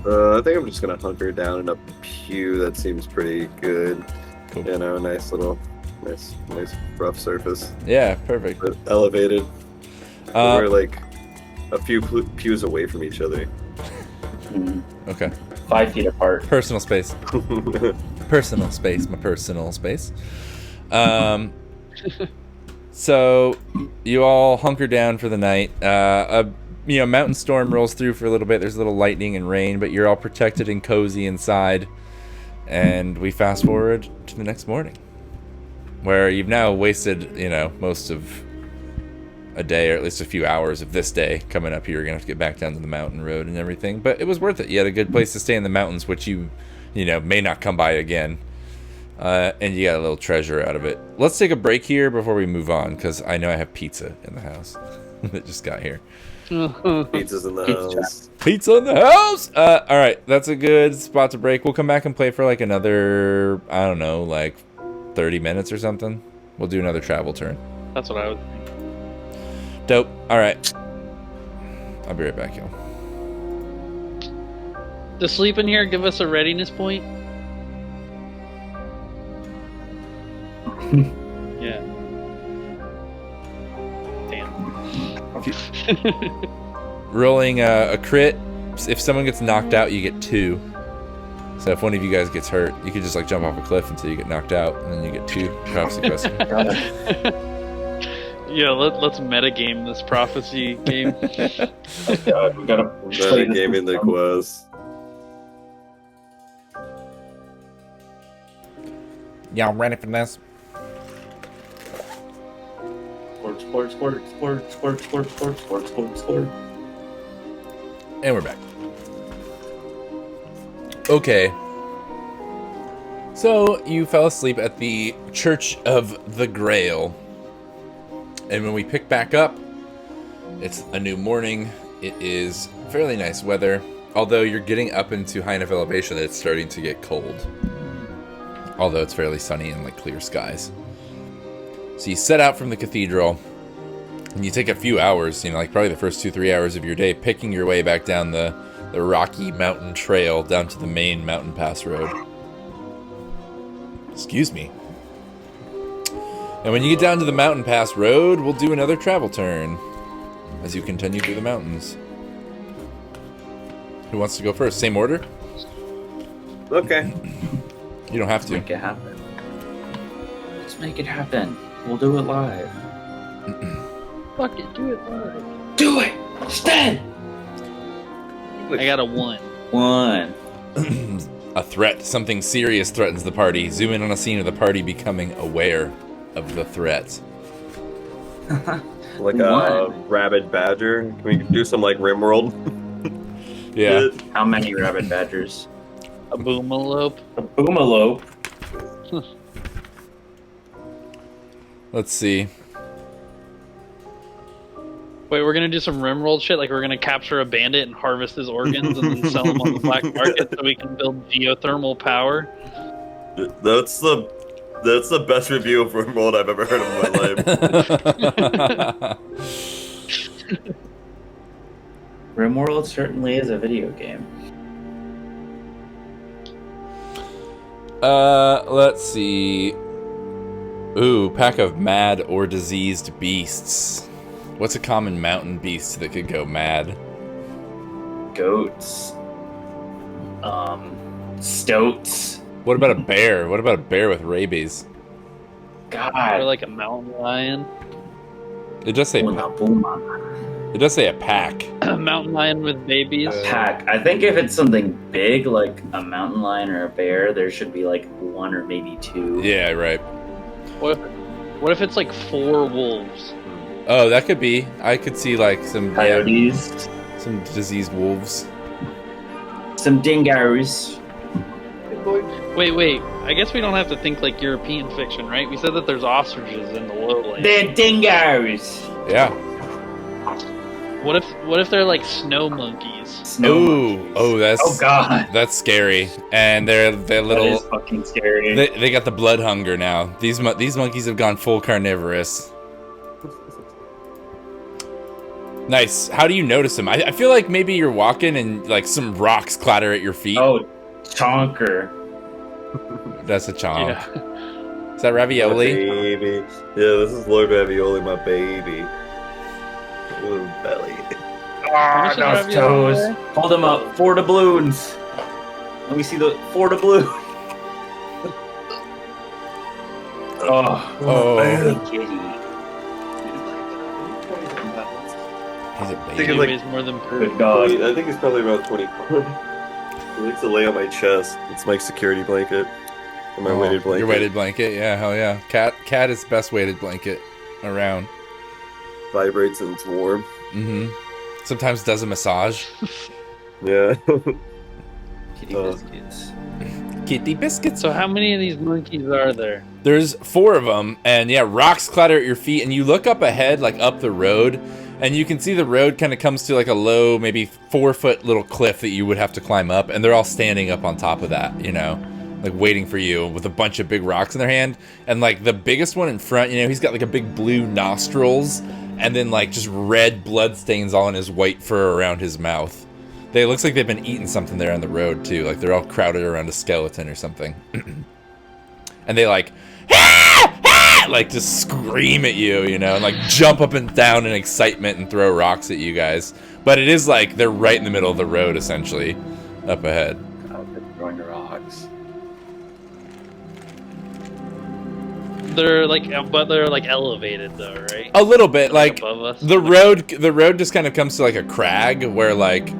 I think I'm just gonna hunker down in a pew. That seems pretty good. Cool. You know, nice rough surface, Yeah, perfect. but elevated. We're like a few pews away from each other. Okay. 5 feet apart. Personal space. Personal space. My personal space. So you all hunker down for the night. Mountain storm rolls through for a little bit. There's a little lightning and rain, but you're all protected and cozy inside. And we fast forward to the next morning, where you've now wasted, most of a day, or at least a few hours of this day coming up here. You're gonna have to get back down to the mountain road and everything, but it was worth it. You had a good place to stay in the mountains, which you may not come by again. And you got a little treasure out of it. Let's take a break here before we move on, because I know I have pizza in the house that just got here. Pizza's in the house. Pizza in the house! All right, that's a good spot to break. We'll come back and play for like another, I don't know, like 30 minutes or something. We'll do another travel turn. That's what I would think. Dope. All right. I'll be right back, y'all. Does sleep in here give us a readiness point? Yeah. Damn. Rolling a crit. If someone gets knocked out, you get 2. So if one of you guys gets hurt, you could just like jump off a cliff until you get knocked out, and then you get 2 prophecy quests. Yeah, let's metagame this prophecy game. God, we gotta play this Gaming the quest. Y'all ready for this? Squirt. And we're back. Okay. So you fell asleep at the Church of the Grail. And when we pick back up, it's a new morning. It is fairly nice weather, although you're getting up into high enough elevation that it's starting to get cold. Although it's fairly sunny and like clear skies. So you set out from the cathedral, and you take a few hours, like probably the first 2-3 hours of your day, picking your way back down the rocky mountain trail down to the main mountain pass road. Excuse me. And when you get down to the mountain pass road, we'll do another travel turn as you continue through the mountains. Who wants to go first? Same order? Okay. You don't have to. Make it happen. Let's make it happen. We'll do it live. Fuck it, do it live. Do it! Stand! I got a 1. 1. A threat. Something serious threatens the party. Zoom in on a scene of the party becoming aware of the threat. Like a rabid badger. Can we do some like Rimworld? Yeah. How many rabbit badgers? A boomalope. A boomalope. Let's see. Wait, we're gonna do some rimworld shit. Like we're gonna capture a bandit and harvest his organs and then sell them on the black market so we can build geothermal power. That's the best review of Rimworld I've ever heard of in my life. Rimworld certainly is a video game. Let's see. Ooh, pack of mad or diseased beasts. What's a common mountain beast that could go mad? Goats. Stoats. What about a bear? What about a bear with rabies? Or God. like a mountain lion. It does say. Booma, booma. It does say a pack. A mountain lion with babies. Pack. I think if it's something big like a mountain lion or a bear, there should be like one or maybe two. Yeah, right. What if it's like 4 wolves? Oh, that could be. I could see like some Coyotes. some diseased wolves. Some dingoes. Wait. I guess we don't have to think like European fiction, right? We said that there's ostriches in the lowlands. They're dingoes. Yeah. What if they're like snow monkeys? Snow monkeys. Oh, God. that's scary. And they're That little. is fucking scary. They got the blood hunger now. These monkeys have gone full carnivorous. Nice. How do you notice them? I feel like maybe you're walking and like some rocks clatter at your feet. Oh, chonker. That's a chonk. Yeah. Is that ravioli? My baby. Yeah, this is Lord Ravioli, my baby. Ooh, belly. Ah, How much those is toes. ravioli? Hold them up. 4 doubloons. Let me see the 4 doubloons. Oh. Kitty. He's a I think baby. it's He like weighs more than Good God. I think it's probably about 20 pounds. He likes to lay on my chest. It's my security blanket. Or my weighted blanket. Your weighted blanket, yeah, hell yeah. Cat is the best weighted blanket around. Vibrates and it's warm. Mm-hmm. Sometimes does a massage. Yeah. Kitty biscuits. Kitty biscuits. So how many of these monkeys are there? There's 4 of them, and yeah, rocks clatter at your feet, and you look up ahead, like up the road, and you can see the road kind of comes to like a low, maybe 4-foot little cliff that you would have to climb up, and they're all standing up on top of that, you know, like waiting for you with a bunch of big rocks in their hand. And like the biggest one in front, you know, he's got like a big blue nostrils, and then like just red blood stains all in his white fur around his mouth. It looks like they've been eating something there on the road too, like they're all crowded around a skeleton or something. And they like, like just scream at you, you know, and like jump up and down in excitement and throw rocks at you guys. But it is like they're right in the middle of the road, essentially, up ahead. God, they're throwing rocks. They're like elevated though, right? A little bit, like above us. the road just kind of comes to like a crag where like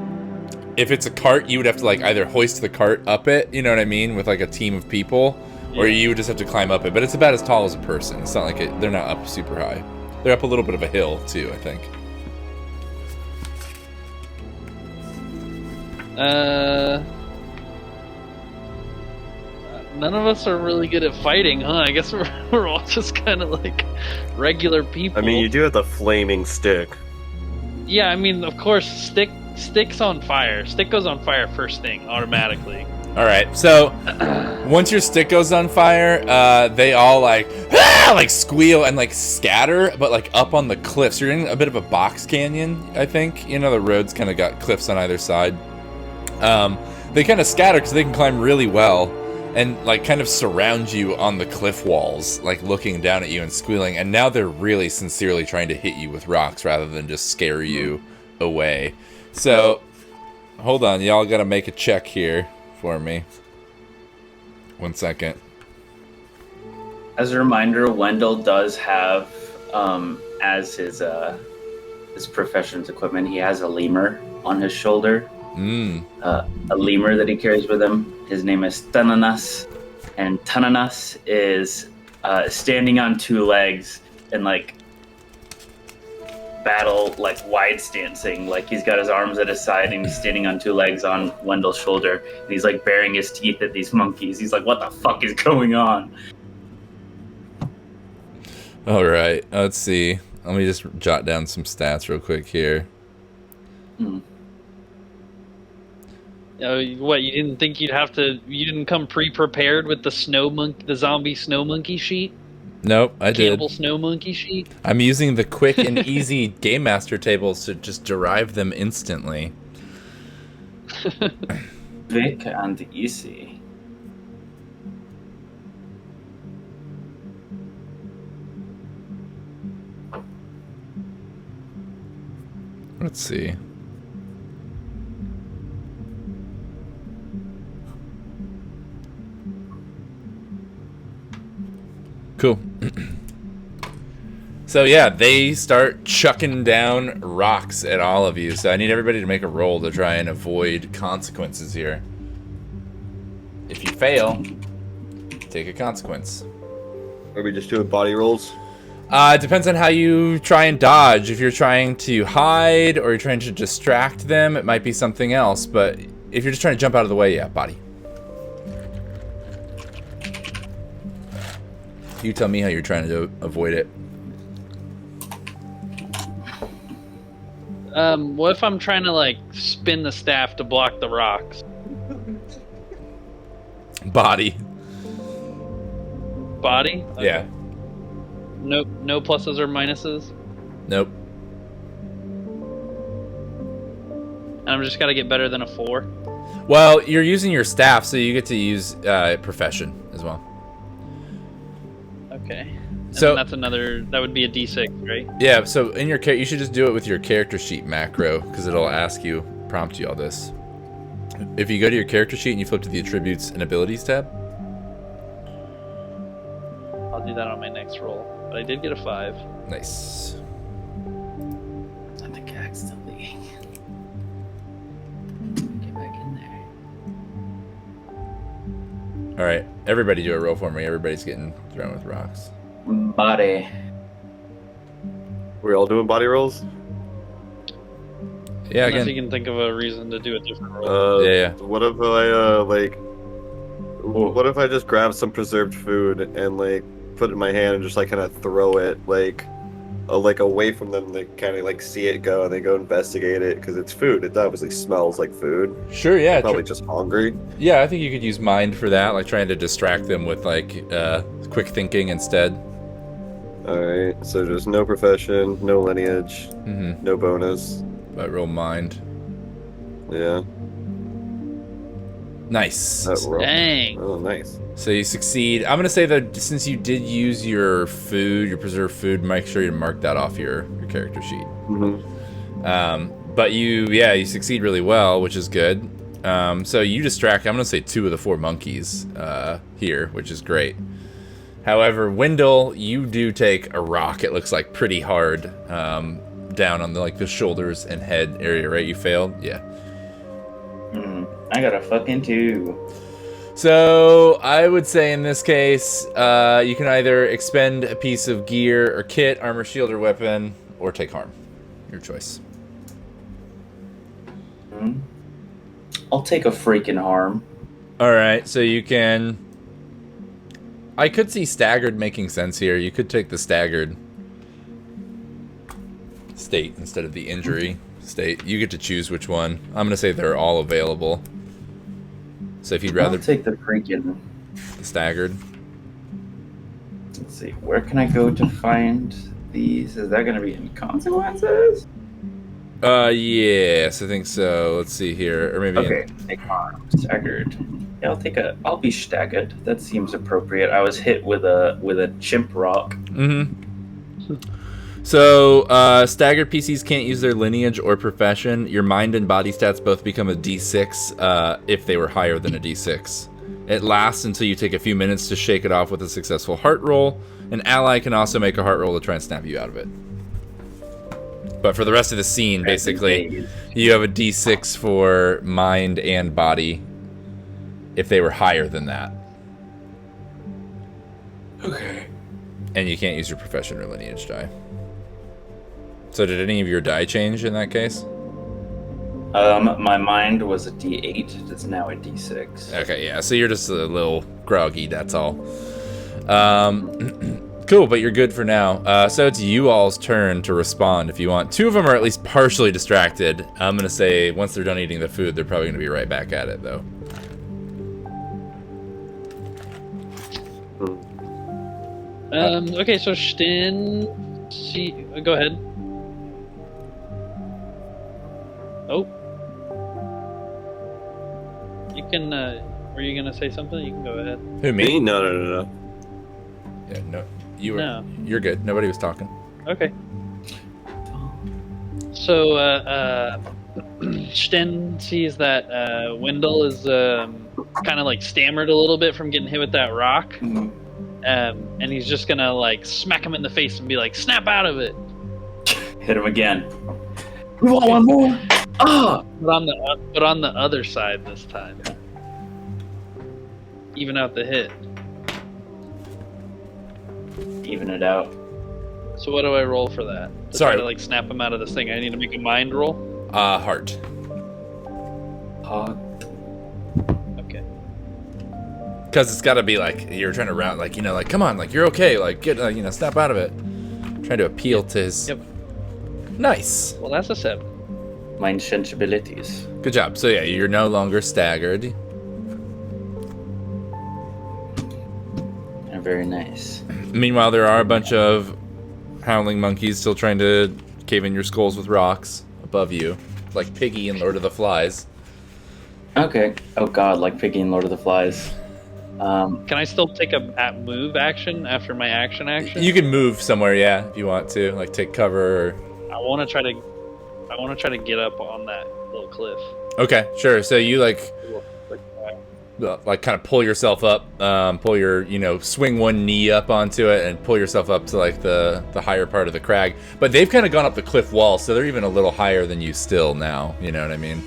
if it's a cart, you would have to like either hoist the cart up it, you know what I mean, with like a team of people, or you would just have to climb up it. But it's about as tall as a person. It's not like they're not up super high. They're up a little bit of a hill too, I think. None of us are really good at fighting, huh? I guess we're all just kind of like regular people. I mean, you do have the flaming stick. Yeah, I mean, of course, stick's on fire. Stick goes on fire first thing, automatically. All right, so once your stick goes on fire, they all like squeal and like scatter, but like up on the cliffs. You're in a bit of a box canyon, I think. You know, the road's kind of got cliffs on either side. They kind of scatter because they can climb really well, and like kind of surround you on the cliff walls, like looking down at you and squealing. And now they're really sincerely trying to hit you with rocks rather than just scare you away. So, hold on, y'all gotta make a check here for me. 1 second. As a reminder, Wendell does have, as his profession's equipment, he has a lemur on his shoulder. A lemur that he carries with him. His name is Tananas, and Tananas is standing on 2 legs and like battle, like wide stancing, like he's got his arms at his side and he's standing on two legs on Wendell's shoulder, and he's like baring his teeth at these monkeys. He's like, "What the fuck is going on?" All right, let's see. Let me just jot down some stats real quick here. What, you didn't think you didn't come pre-prepared with the zombie snow monkey sheet? Nope, I did. Cannibal snow monkey sheet? I'm using the quick and easy Game Master tables to just derive them instantly. Quick and easy. Let's see. Cool. So yeah, they start chucking down rocks at all of you. So I need everybody to make a roll to try and avoid consequences here. If you fail, take a consequence. Are we just doing body rolls? It depends on how you try and dodge. If you're trying to hide or you're trying to distract them, it might be something else. But if you're just trying to jump out of the way, yeah, body. You tell me how you're trying to avoid it. What if I'm trying to, like, spin the staff to block the rocks? Body. Body? Yeah. No pluses or minuses? Nope. And I'm just gotta get better than a 4? Well, you're using your staff, so you get to use profession as well. Okay. And So that's that would be a D6, right? yeah, so in your you should just do it with your character sheet macro, because it'll prompt you all this. If you go to your character sheet and you flip to the attributes and abilities tab. I'll do that on my next roll. But I did get a 5. Nice. I think I accidentally get back in there. All right, everybody do a roll for me. Everybody's getting thrown with rocks. Body. We're all doing body rolls? Yeah, Unless again. you can think of a reason to do a different roll. Yeah. What if what if I just grab some preserved food and like put it in my hand and just like kind of throw it like away from them to kind of like see it go and they go investigate it because it's food. It obviously smells like food. Sure, yeah. Probably just hungry. Yeah, I think you could use mind for that, like trying to distract them with like quick thinking instead. Alright, so just no profession, no lineage, no bonus. But roll mind. Yeah. Nice. Dang. Oh, nice. So you succeed. I'm gonna say that since you did use your food, your preserved food, make sure you mark that off your character sheet. But you succeed really well, which is good. So you distract, I'm gonna say 2 of the 4 monkeys here, which is great. However, Wendell, you do take a rock. It looks like pretty hard down on the shoulders and head area, right? You failed, yeah. I got a fucking 2. So I would say in this case, you can either expend a piece of gear or kit, armor, shield, or weapon, or take harm. Your choice. I'll take a freaking harm. All right, so you can. I could see staggered making sense here. You could take the staggered state instead of the injury state. You get to choose which one. I'm gonna say they're all available. So if you'd rather I'll take the freaking staggered. Let's see, where can I go to find these? Is that gonna be in consequences? Yes, I think so. Let's see here, or maybe. Okay, take harm, staggered. Yeah, I'll be staggered. That seems appropriate. I was hit with a chimp rock. So, staggered PCs can't use their lineage or profession. Your mind and body stats both become a D6 if they were higher than a D6. It lasts until you take a few minutes to shake it off with a successful heart roll. An ally can also make a heart roll to try and snap you out of it. But for the rest of the scene, basically, you have a D6 for mind and body if they were higher than that. Okay. And you can't use your profession or lineage die. So did any of your die change in that case? My mind was a D8. It's now a D6. Okay, yeah. So you're just a little groggy. That's all. Cool, but you're good for now. So it's you all's turn to respond if you want. 2 of them are at least partially distracted. I'm gonna say once they're done eating the food, they're probably gonna be right back at it, though. Okay, so Stin, go ahead. Oh, you can. Were you gonna say something? You can go ahead. Who, me? Me? No. Yeah, no. You were. No. You're good. Nobody was talking. Okay. So, Sten sees that Wendell is kind of like stammered a little bit from getting hit with that rock. Mhm. And he's just gonna like smack him in the face and be like, "Snap out of it!" Hit him again. You want one more? Ah! But on the other side this time. Even out the hit. Even it out. So what do I roll for that? To Sorry. try to like snap him out of this thing. I need to make a mind roll. Heart. Okay. Because it's got to be like you're trying to round, like, you know, like, come on, like, you're okay, like, get, you know, snap out of it. Trying to appeal to his. Yep. Nice. Well, that's a 7. Mind sensibilities. Good job. So yeah, you're no longer staggered. Very nice. Meanwhile, there are a bunch of howling monkeys still trying to cave in your skulls with rocks above you, like Piggy in Lord of the Flies. Okay. Oh god, like Piggy in Lord of the Flies. Can I still take a move action after my action? You can move somewhere, yeah, if you want to, like take cover. Or... I want to try to get up on that little cliff. Okay, sure. So you like kind of pull yourself up, pull your, you know, swing one knee up onto it and pull yourself up to like the higher part of the crag. But they've kind of gone up the cliff wall, so they're even a little higher than you still now. You know what I mean?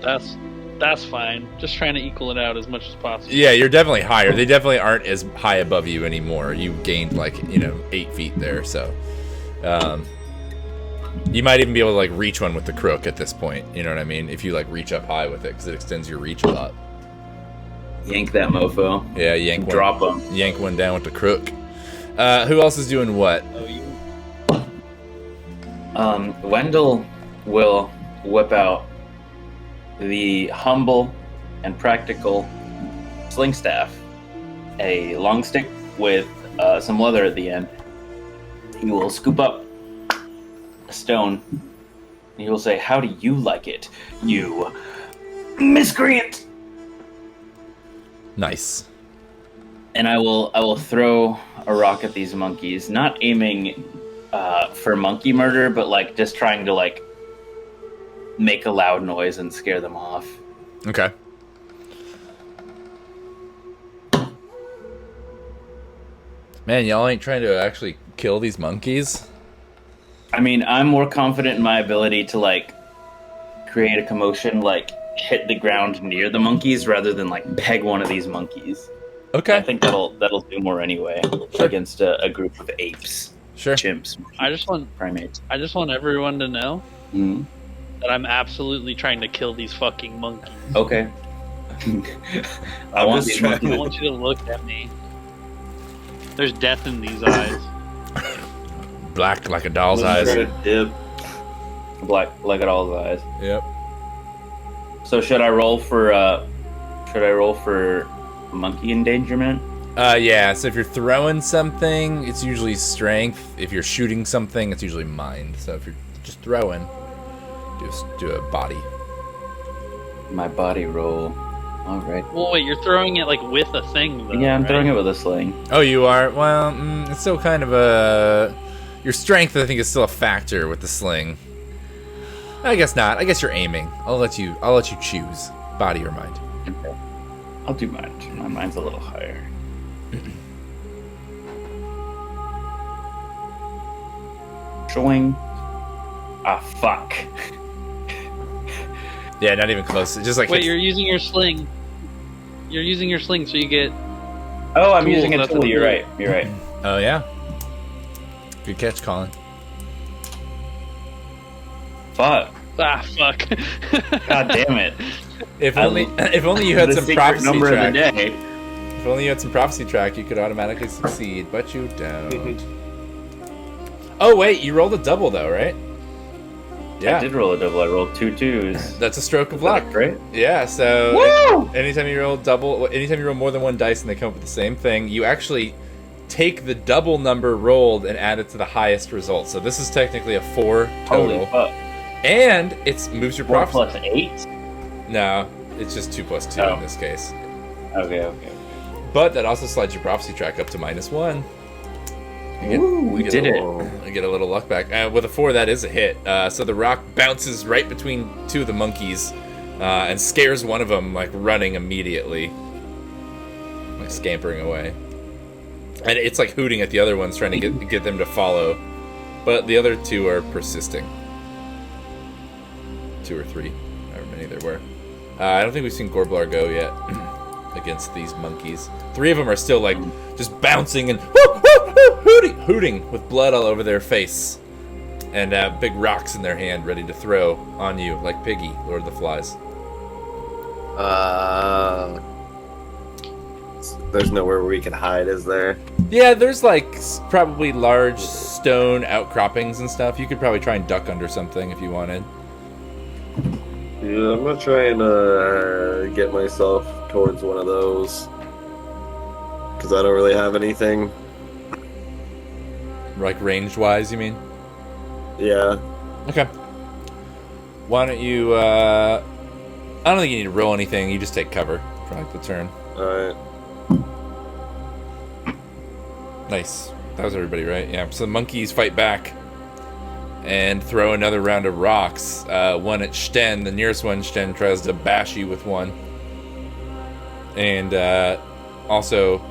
That's fine. Just trying to equal it out as much as possible. Yeah, you're definitely higher. They definitely aren't as high above you anymore. You gained like, you know, 8 feet there, so you might even be able to like reach one with the crook at this point. You know what I mean? If you like reach up high with it, because it extends your reach a lot. Yank that mofo. Yeah, yank one. Drop him. Yank one down with the crook. Who else is doing what? Oh, you. Wendell will whip out the humble and practical sling staff, a long stick with some leather at the end. He will scoop up a stone. And he will say, "How do you like it, you miscreant?" Nice. And I will throw a rock at these monkeys, not aiming for monkey murder, but like just trying to like make a loud noise and scare them off. Okay. Man, y'all ain't trying to actually kill these monkeys? I mean, I'm more confident in my ability to like create a commotion, like hit the ground near the monkeys rather than like peg one of these monkeys. Okay. I think that'll do more anyway against a group of apes, Sure. chimps, I just want primates. everyone to know Mm. that I'm absolutely trying to kill these fucking monkeys. Okay. I I'm want just these trying- I monkeys. want you to look at me. There's death in these eyes. Black like a doll's eyes. Try to dip. Black like at all eyes. Yep. So should I roll for monkey endangerment? Yeah, so if you're throwing something, it's usually strength. If you're shooting something, it's usually mind. So if you're just throwing, just do a body. My body roll. All right. Well, wait, you're throwing it like with a thing, though. Yeah, I'm right? throwing it with a sling. Oh, you are? Well, it's still kind of a... Your strength, I think, is still a factor with the sling. I guess not. I guess you're aiming. I'll let you choose. Body or mind. Okay. I'll do mine. My mind's a little higher. Showing. Ah, fuck. Yeah, not even close. It just like Wait, hits- you're using your sling. You're using your sling, so you get. Oh, I'm Cool, using a that's tool. a You're tool. right. You're right. Oh, yeah? Good catch, Colin. Fuck. Ah, fuck. God damn it. If only you had The some secret prophecy number track. of the day. If only you had some prophecy track, you could automatically succeed, but you don't. Oh wait, you rolled a double though, right? Yeah. I did roll a double. I rolled 2 2s. That's a stroke of luck, right? Yeah. So Woo! anytime you roll more than one dice and they come up with the same thing, you actually take the double number rolled and add it to the highest result. So this is technically a 4 total. Holy fuck. And it moves your 4 prophecy. plus 8? No, it's just 2 plus 2 Oh. in this case. Okay. But that also slides your prophecy track up to -1. We did it. I get a little luck back. With a 4, that is a hit. So the rock bounces right between 2 of the monkeys and scares one of them, like running immediately, like scampering away. And it's like hooting at the other ones, trying to get them to follow. But the other 2 are persisting. 2 or 3, however many there were. I don't think we've seen Gorblar go yet against these monkeys. 3 of them are still like just bouncing and hooting with blood all over their face, and big rocks in their hand, ready to throw on you like Piggy, Lord of the Flies. There's nowhere where we can hide, is there? Yeah, there's like probably large stone outcroppings and stuff. You could probably try and duck under something if you wanted. Yeah, I'm gonna try and get myself towards one of those. Because I don't really have anything. Like range-wise, you mean? Yeah. Okay. Why don't you, I don't think you need to roll anything. You just take cover for like the turn. Alright. Nice. That was everybody, right? Yeah. So the monkeys fight back and throw another round of rocks. One at Sten. The nearest one, Sten, tries to bash you with one. And also,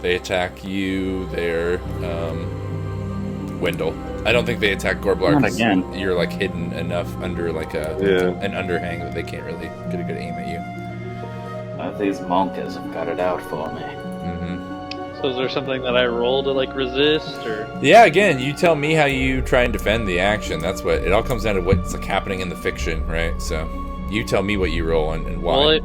they attack you there, Wendell. I don't think they attack Gorblar Not because again. you're like hidden enough under like an underhang that they can't really get a good aim at you. These monkeys have got it out for me. Mm-hmm. So is there something that I roll to like resist, or? Yeah, again, you tell me how you try and defend the action. That's what it all comes down to. What's like happening in the fiction, right? So you tell me what you roll and why. Well,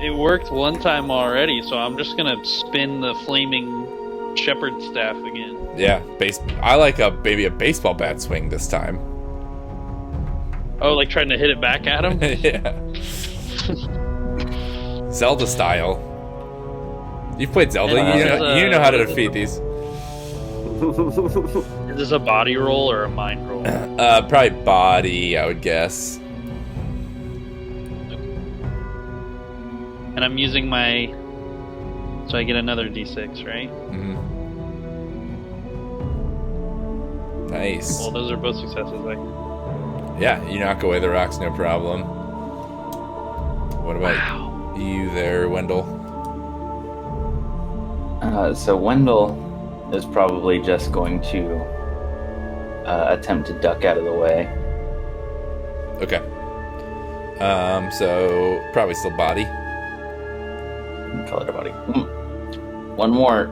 it worked one time already, so I'm just gonna spin the flaming shepherd staff again. Yeah, I like maybe a baseball bat swing this time. Oh, like trying to hit it back at him? Yeah. Zelda style. You've played Zelda. You know how to defeat these. Is this a body roll or a mind roll? Probably body, I would guess. And I'm using my... So I get another d6, right? Mm-hmm. Nice. Well, those are both successes. Yeah, you knock away the rocks, no problem. What about you there, Wendell? So Wendell is probably just going to attempt to duck out of the way. Okay. So probably still body. Color to body. One more.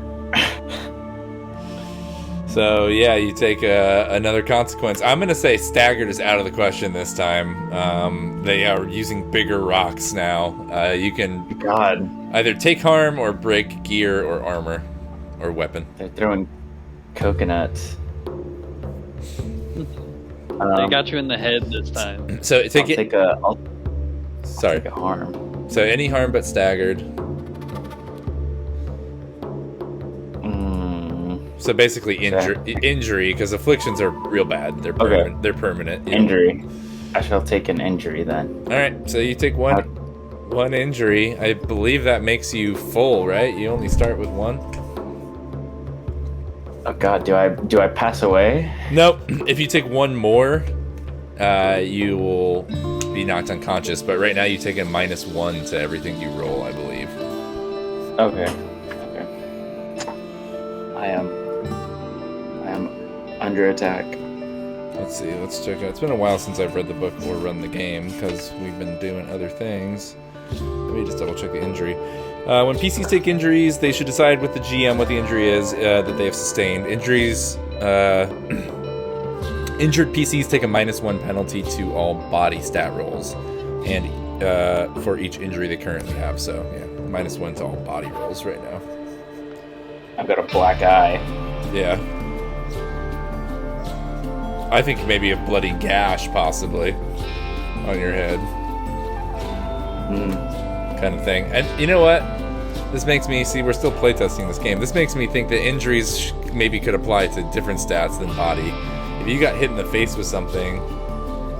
So yeah, you take another consequence. I'm gonna say staggered is out of the question this time. They are using bigger rocks now. You can either take harm or break gear or armor or weapon. They're throwing coconuts. They got you in the head this time. So I'll take a harm. So any harm but staggered. So basically injury, because afflictions are real bad. They're permanent. Okay. They're permanent. Injury. I shall take an injury then. All right. So you take one injury. I believe that makes you full, right? You only start with one. Oh God, do I pass away? Nope. If you take one more, you will be knocked unconscious. But right now you take a -1 to everything you roll, I believe. Okay. I am under attack. Let's see. Let's check out. It's been a while since I've read the book or run the game because we've been doing other things. Let me just double check the injury. When PCs take injuries, they should decide with the GM what the injury is that they have sustained. Injuries Injured PCs take a -1 penalty to all body stat rolls, and for each injury they currently have. So yeah, -1 to all body rolls right now. I've got a black eye. Yeah. I think maybe a bloody gash, possibly, on your head. Kind of thing. And you know what? This makes me see. We're still playtesting this game. This makes me think that injuries maybe could apply to different stats than body. If you got hit in the face with something,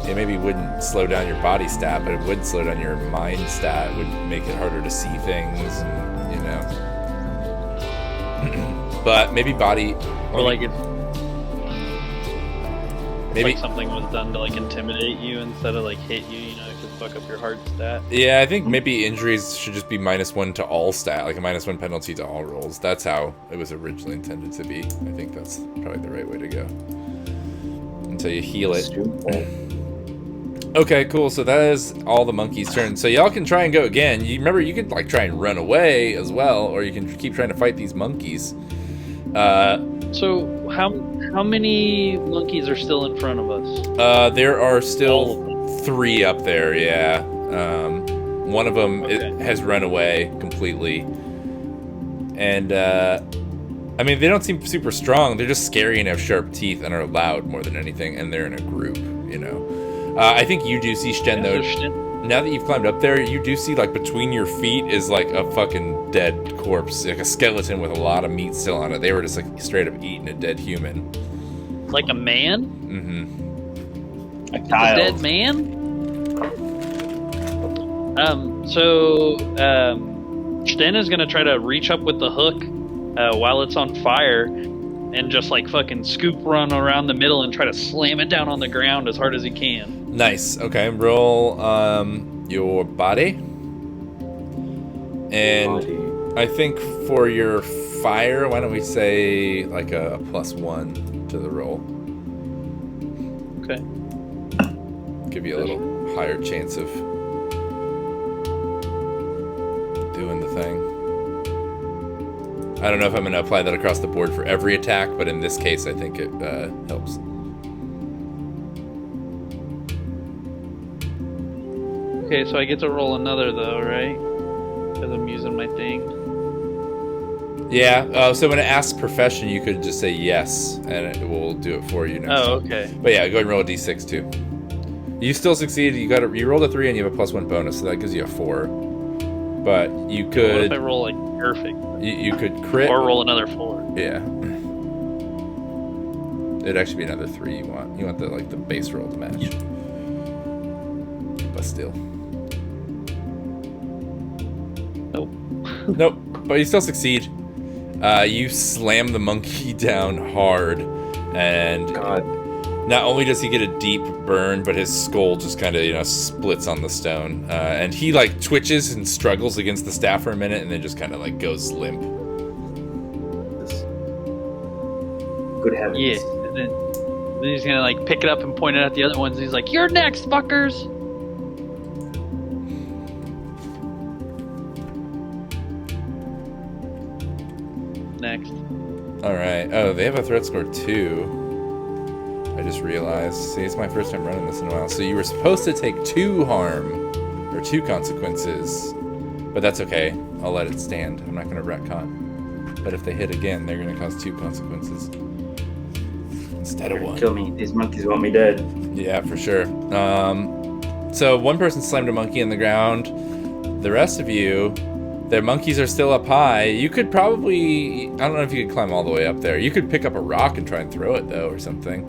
it maybe wouldn't slow down your body stat, but it would slow down your mind stat. It would make it harder to see things, and you know. But maybe body, or like if maybe like something was done to like intimidate you instead of like hit you, you know, it could fuck up your hard stat. Yeah, I think maybe injuries should just be -1 to all stat, like a -1 penalty to all rolls. That's how it was originally intended to be. I think that's probably the right way to go. Until you heal it. Okay, cool. So that is all the monkeys' turn. So y'all can try and go again. You remember, you could like try and run away as well, or you can keep trying to fight these monkeys. So how many monkeys are still in front of us? There are still 3 up there. Yeah. One of them has run away completely, and I mean, they don't seem super strong. They're just scary and have sharp teeth and are loud more than anything, and they're in a group. You know. I think you do see Sten though. Now that you've climbed up there, you do see like between your feet is like a fucking dead corpse, like a skeleton with a lot of meat still on it. They were just like straight up eating a dead human. Like a man? Mm-hmm. A dead man? Sten is gonna try to reach up with the hook while it's on fire and just like fucking scoop run around the middle and try to slam it down on the ground as hard as he can. Nice. Okay, roll your body. And I think for your fire, why don't we say like a +1 to the roll? Okay. Give you a little higher chance of doing the thing. I don't know if I'm going to apply that across the board for every attack, but in this case, I think it helps. Okay, so I get to roll another though, right? Because I'm using my thing. Yeah, so when it asks profession, you could just say yes, and it will do it for you next time. Okay. But yeah, go ahead and roll a d6 too. You still succeed. You rolled a 3 and you have a +1 bonus, so that gives you a 4. But you could. What if I roll like perfect? You could crit. Or roll another 4. Yeah. It'd actually be another 3 you want. You want the base roll to match. But still. Nope. Nope. But you still succeed. You slam the monkey down hard, and God. Not only does he get a deep burn, but his skull just kind of, splits on the stone. And he, twitches and struggles against the staff for a minute, and then just kind of, goes limp. Good heavens. Yeah. And then he's gonna, pick it up and point it at the other ones, and he's like, "You're next, fuckers!" Next. Alright. Oh, they have a threat score 2. I just realized. See, it's my first time running this in a while. So you were supposed to take 2 harm, or 2 consequences, but that's okay. I'll let it stand. I'm not going to retcon. But if they hit again, they're going to cause 2 consequences instead of 1. Kill me. These monkeys want me dead. Yeah, for sure. So one person slammed a monkey in the ground. The rest of you, their monkeys are still up high. You could probably, I don't know if you could climb all the way up there. You could pick up a rock and try and throw it though, or something.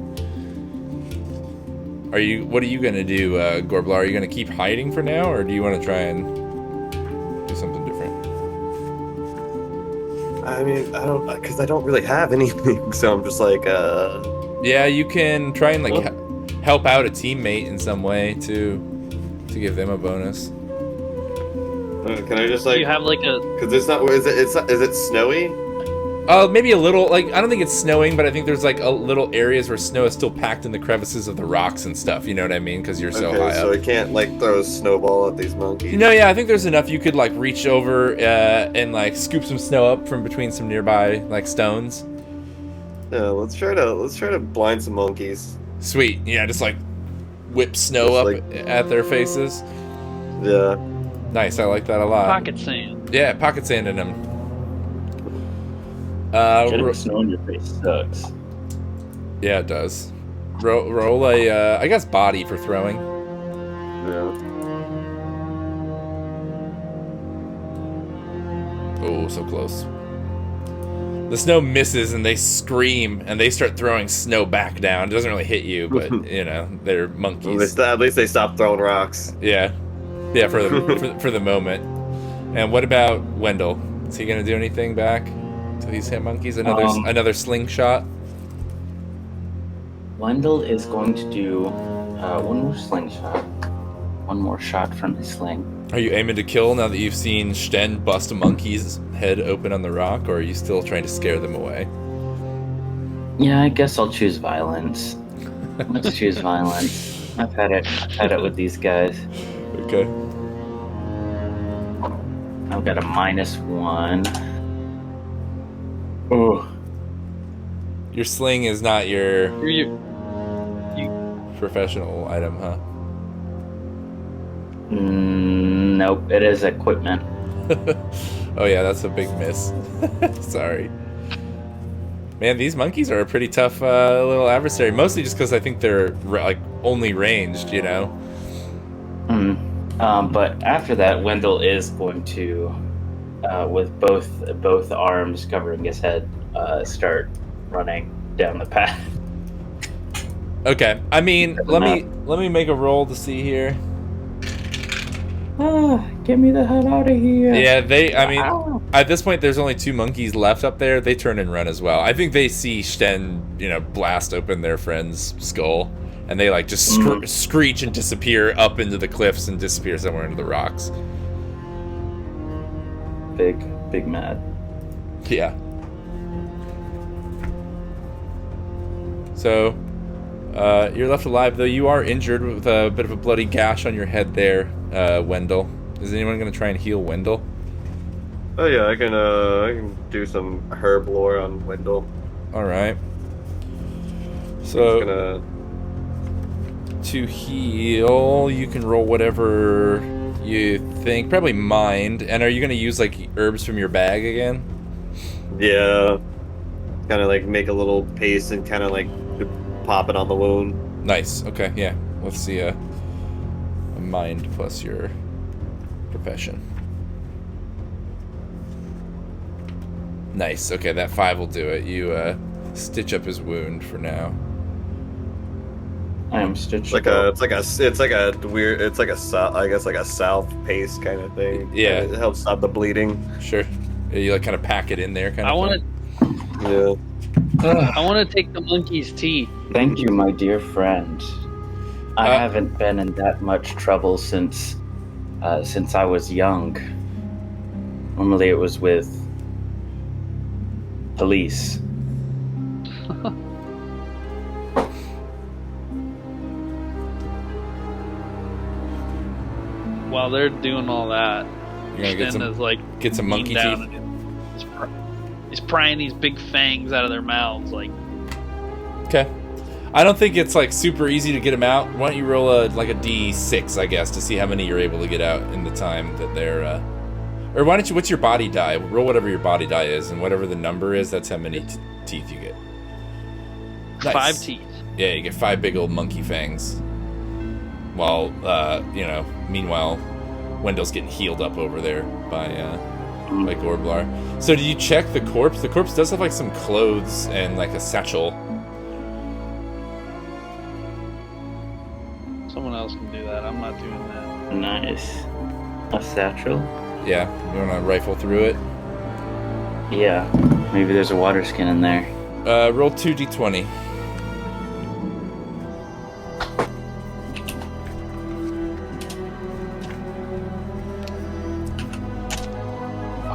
What are you gonna do, Gorblar? Are you gonna keep hiding for now, or do you want to try and do something different? I mean, I don't, because I don't really have anything, so I'm just like, Yeah, you can try and help out a teammate in some way to give them a bonus. Can I just You have a... Because it's not, is it snowy? Maybe a little, I don't think it's snowing, but I think there's a little areas where snow is still packed in the crevices of the rocks and stuff, you know what I mean? Because you're so high up. So I can't throw a snowball at these monkeys. No, yeah, I think there's enough you could reach over and scoop some snow up from between some nearby stones. Yeah, let's try to blind some monkeys. Sweet. Yeah, just like whip snow Just up like- at their faces. Yeah. Nice. I like that a lot. Pocket sand. Yeah, pocket sand in them. Getting snow in your face sucks. Yeah, it does. Roll a, I guess, body for throwing. Yeah. Oh, so close. The snow misses and they scream and they start throwing snow back down. It doesn't really hit you, but you know they're monkeys. At least they stopped throwing rocks. Yeah, yeah, for for the moment. And what about Wendell? Is he gonna do anything back to these hit monkeys? Another slingshot. Wendell is going to do one more slingshot. One more shot from his sling. Are you aiming to kill now that you've seen Sten bust a monkey's head open on the rock, or are you still trying to scare them away? Yeah, I guess I'll choose violence. Let's choose violence. I've had it with these guys. Okay. I've got a -1. Oh, Your sling is not your You professional item, huh? nope, it is equipment. Oh yeah, that's a big miss. Sorry. Man, these monkeys are a pretty tough little adversary. Mostly just because I think they're like only ranged, you know. But after that, Wendell is going to, with both arms covering his head, start running down the path. Okay. I mean, let me make a roll to see here. Get me the hell out of here! Yeah, at this point, there's only 2 monkeys left up there. They turn and run as well. I think they see Sten, blast open their friend's skull, and they like just screech and disappear up into the cliffs and disappear somewhere into the rocks. Big mad. Yeah. So, you're left alive, though you are injured with a bit of a bloody gash on your head there, Wendell. Is anyone going to try and heal Wendell? Oh yeah, I can do some herb lore on Wendell. All right. Just So, gonna... to heal, you can roll whatever you think. Probably mind. And are you going to use, like, herbs from your bag again? Yeah. Kind of like make a little paste and kind of like pop it on the wound. Nice. Okay, yeah. Let's see a mind plus your profession. Nice. Okay, that 5 will do it. You stitch up his wound for now. I am stitched. It's like a south paste kind of thing. Yeah. It helps stop the bleeding. Sure. Yeah, you like kind of pack it in there, kind of. I want Yeah. I want to take the monkey's teeth. Thank you, my dear friend. I Uh, haven't been in that much trouble since I was young. Normally, it was with police. While they're doing all that, You're gonna Sten is like get some monkey leaning teeth. down and he's prying these big fangs out of their mouths, like. Okay. I don't think it's like super easy to get them out. Why don't you roll a d6, I guess, to see how many you're able to get out in the time that they're. Or why don't you? What's your body die? Roll whatever your body die is, and whatever the number is, that's how many teeth you get. Nice. 5 teeth. Yeah, you get 5 big old monkey fangs. While meanwhile, Wendell's getting healed up over there by Gorblar. So did you check the corpse? The corpse does have like some clothes and like a satchel. Someone else can do that. I'm not doing that. Nice. A satchel? Yeah, you want to rifle through it? Yeah. Maybe there's a water skin in there. Roll 2d20.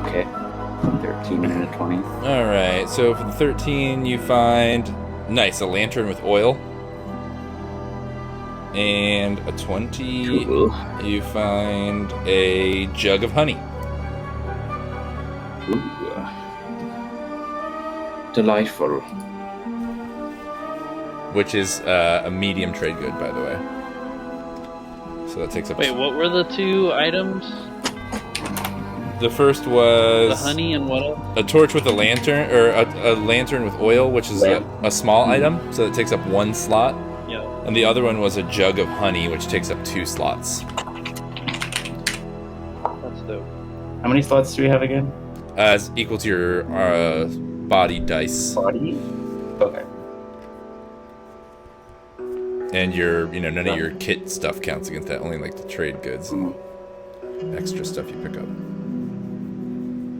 Okay. 13 and a 20. All right, so for the 13, you find a lantern with oil, and a 20. Cool. You find a jug of honey. Ooh. Delightful. which is a medium trade good, by the way. So that takes up. Wait, what were the 2 items? The first was the honey and what else? a torch with a lantern, or a lantern with oil, which is a small item, so it takes up 1 slot. Yeah. And the other one was a jug of honey, which takes up 2 slots. That's dope. How many slots do we have again? It's equal to your body dice. Body? Okay. And your, none of your kit stuff counts against that. Only like the trade goods and extra stuff you pick up.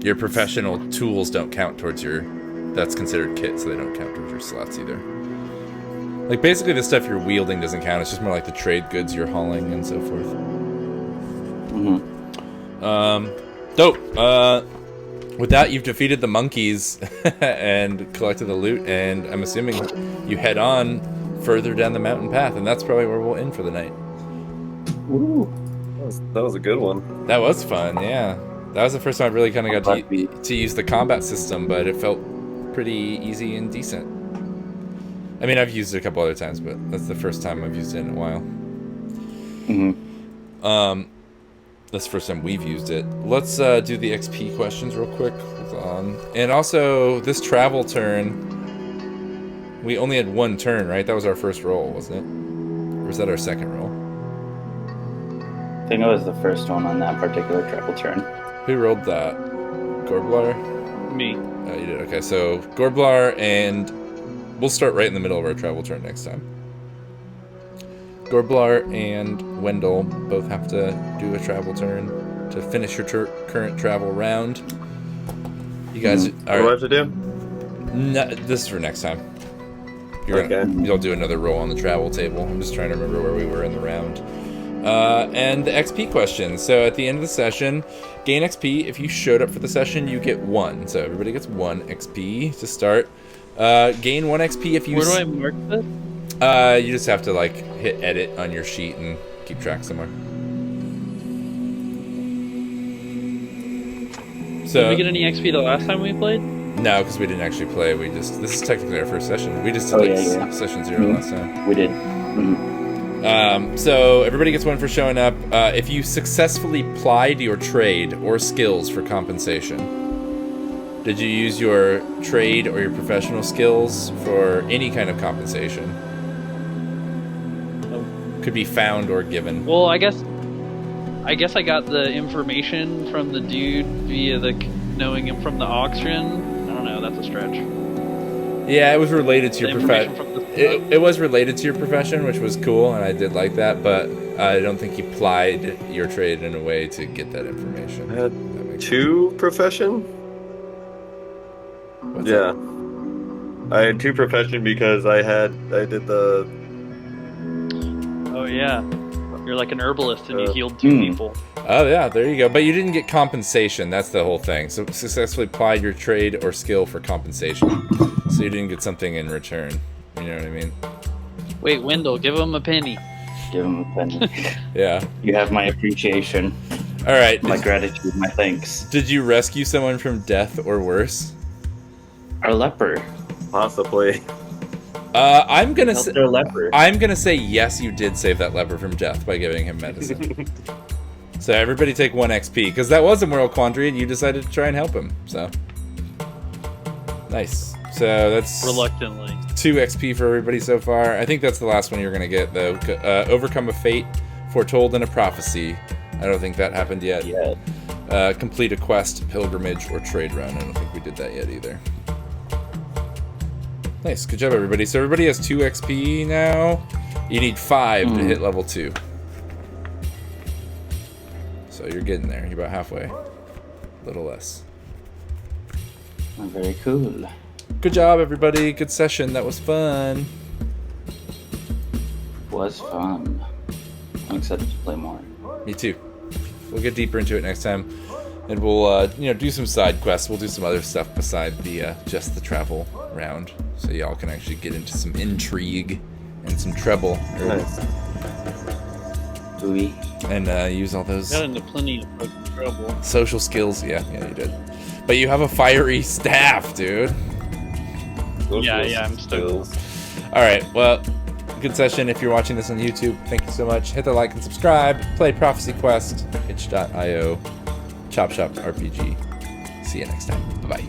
Your professional tools don't count towards that's considered kit, so they don't count towards your slots either. Like, basically the stuff you're wielding doesn't count. It's just more like the trade goods you're hauling and so forth. Dope. With that, you've defeated the monkeys and collected the loot, and I'm assuming you head on further down the mountain path, and that's probably where we'll end for the night. Ooh. That was a good one. That was fun, yeah. That was the first time I really kind of got to use the combat system, but it felt pretty easy and decent. I mean, I've used it a couple other times, but that's the first time I've used it in a while. That's the first time we've used it. Let's do the XP questions real quick. Hold on. And also, this travel turn, we only had 1 turn, right? That was our first roll, wasn't it? Or was that our second roll? I think it was the first one on that particular travel turn. Who rolled that? Gorblar? Me. Oh, you did. Okay, so Gorblar, and we'll start right in the middle of our travel turn next time. Gorblar and Wendell both have to do a travel turn to finish your current travel round. You guys What do I have to do? No, this is for next time. You'll do another roll on the travel table. I'm just trying to remember where we were in the round. And the XP question. So at the end of the session, gain XP. If you showed up for the session, you get 1. So everybody gets 1 XP to start. Gain 1 XP if you... Where do I mark this? You just have to like hit edit on your sheet and keep track somewhere. So did we get any XP the last time we played? No, because we didn't actually play. This is technically our first session. We just did session 0 last time. We did. So everybody gets 1 for showing up. If you successfully plied your trade or skills for compensation. Did you use your trade or your professional skills for any kind of compensation? Could be found or given. Well, I guess I got the information from the dude via knowing him from the auction. I don't know, that's a stretch. Yeah, it was related to your profession. It was related to your profession, which was cool, and I did like that, but I don't think you plied your trade in a way to get that information. I had 2 profession? What's yeah. that? I had 2 profession because I did the... Oh yeah. You're like an herbalist and you healed 2 people. Oh yeah, there you go. But you didn't get compensation, that's the whole thing. So successfully applied your trade or skill for compensation. So you didn't get something in return. You know what I mean? Wait, Wendell, give him a penny. Give him a penny. Yeah. You have my appreciation. All right. My gratitude, my thanks. Did you rescue someone from death or worse? Our leper. Possibly. I'm gonna say leper. I'm gonna say yes. You did save that leper from death by giving him medicine. So everybody take 1 XP because that was a moral quandary, and you decided to try and help him. So nice. So that's reluctantly 2 XP for everybody so far. I think that's the last one you're gonna get though. Overcome a fate foretold in a prophecy. I don't think that happened yet. Complete a quest, pilgrimage, or trade run. I don't think we did that yet either. Nice, good job everybody. So everybody has 2 XP now. You need 5 to hit level 2. So you're getting there. You're about halfway. A little less. Very cool. Good job everybody. Good session. That was fun. Was fun. I'm excited to play more. Me too. We'll get deeper into it next time. And we'll do some side quests. We'll do some other stuff beside the just the travel round, so y'all can actually get into some intrigue and some treble. Nice. And use all those. Got into plenty of fucking trouble. Social skills. Yeah, you did. But you have a fiery staff, dude. Yeah, I'm stoked. All right. Well, good session. If you're watching this on YouTube, thank you so much. Hit the like and subscribe. Play Prophecy Quest. Itch.io. Chop Shop RPG. See you next time. Bye-bye.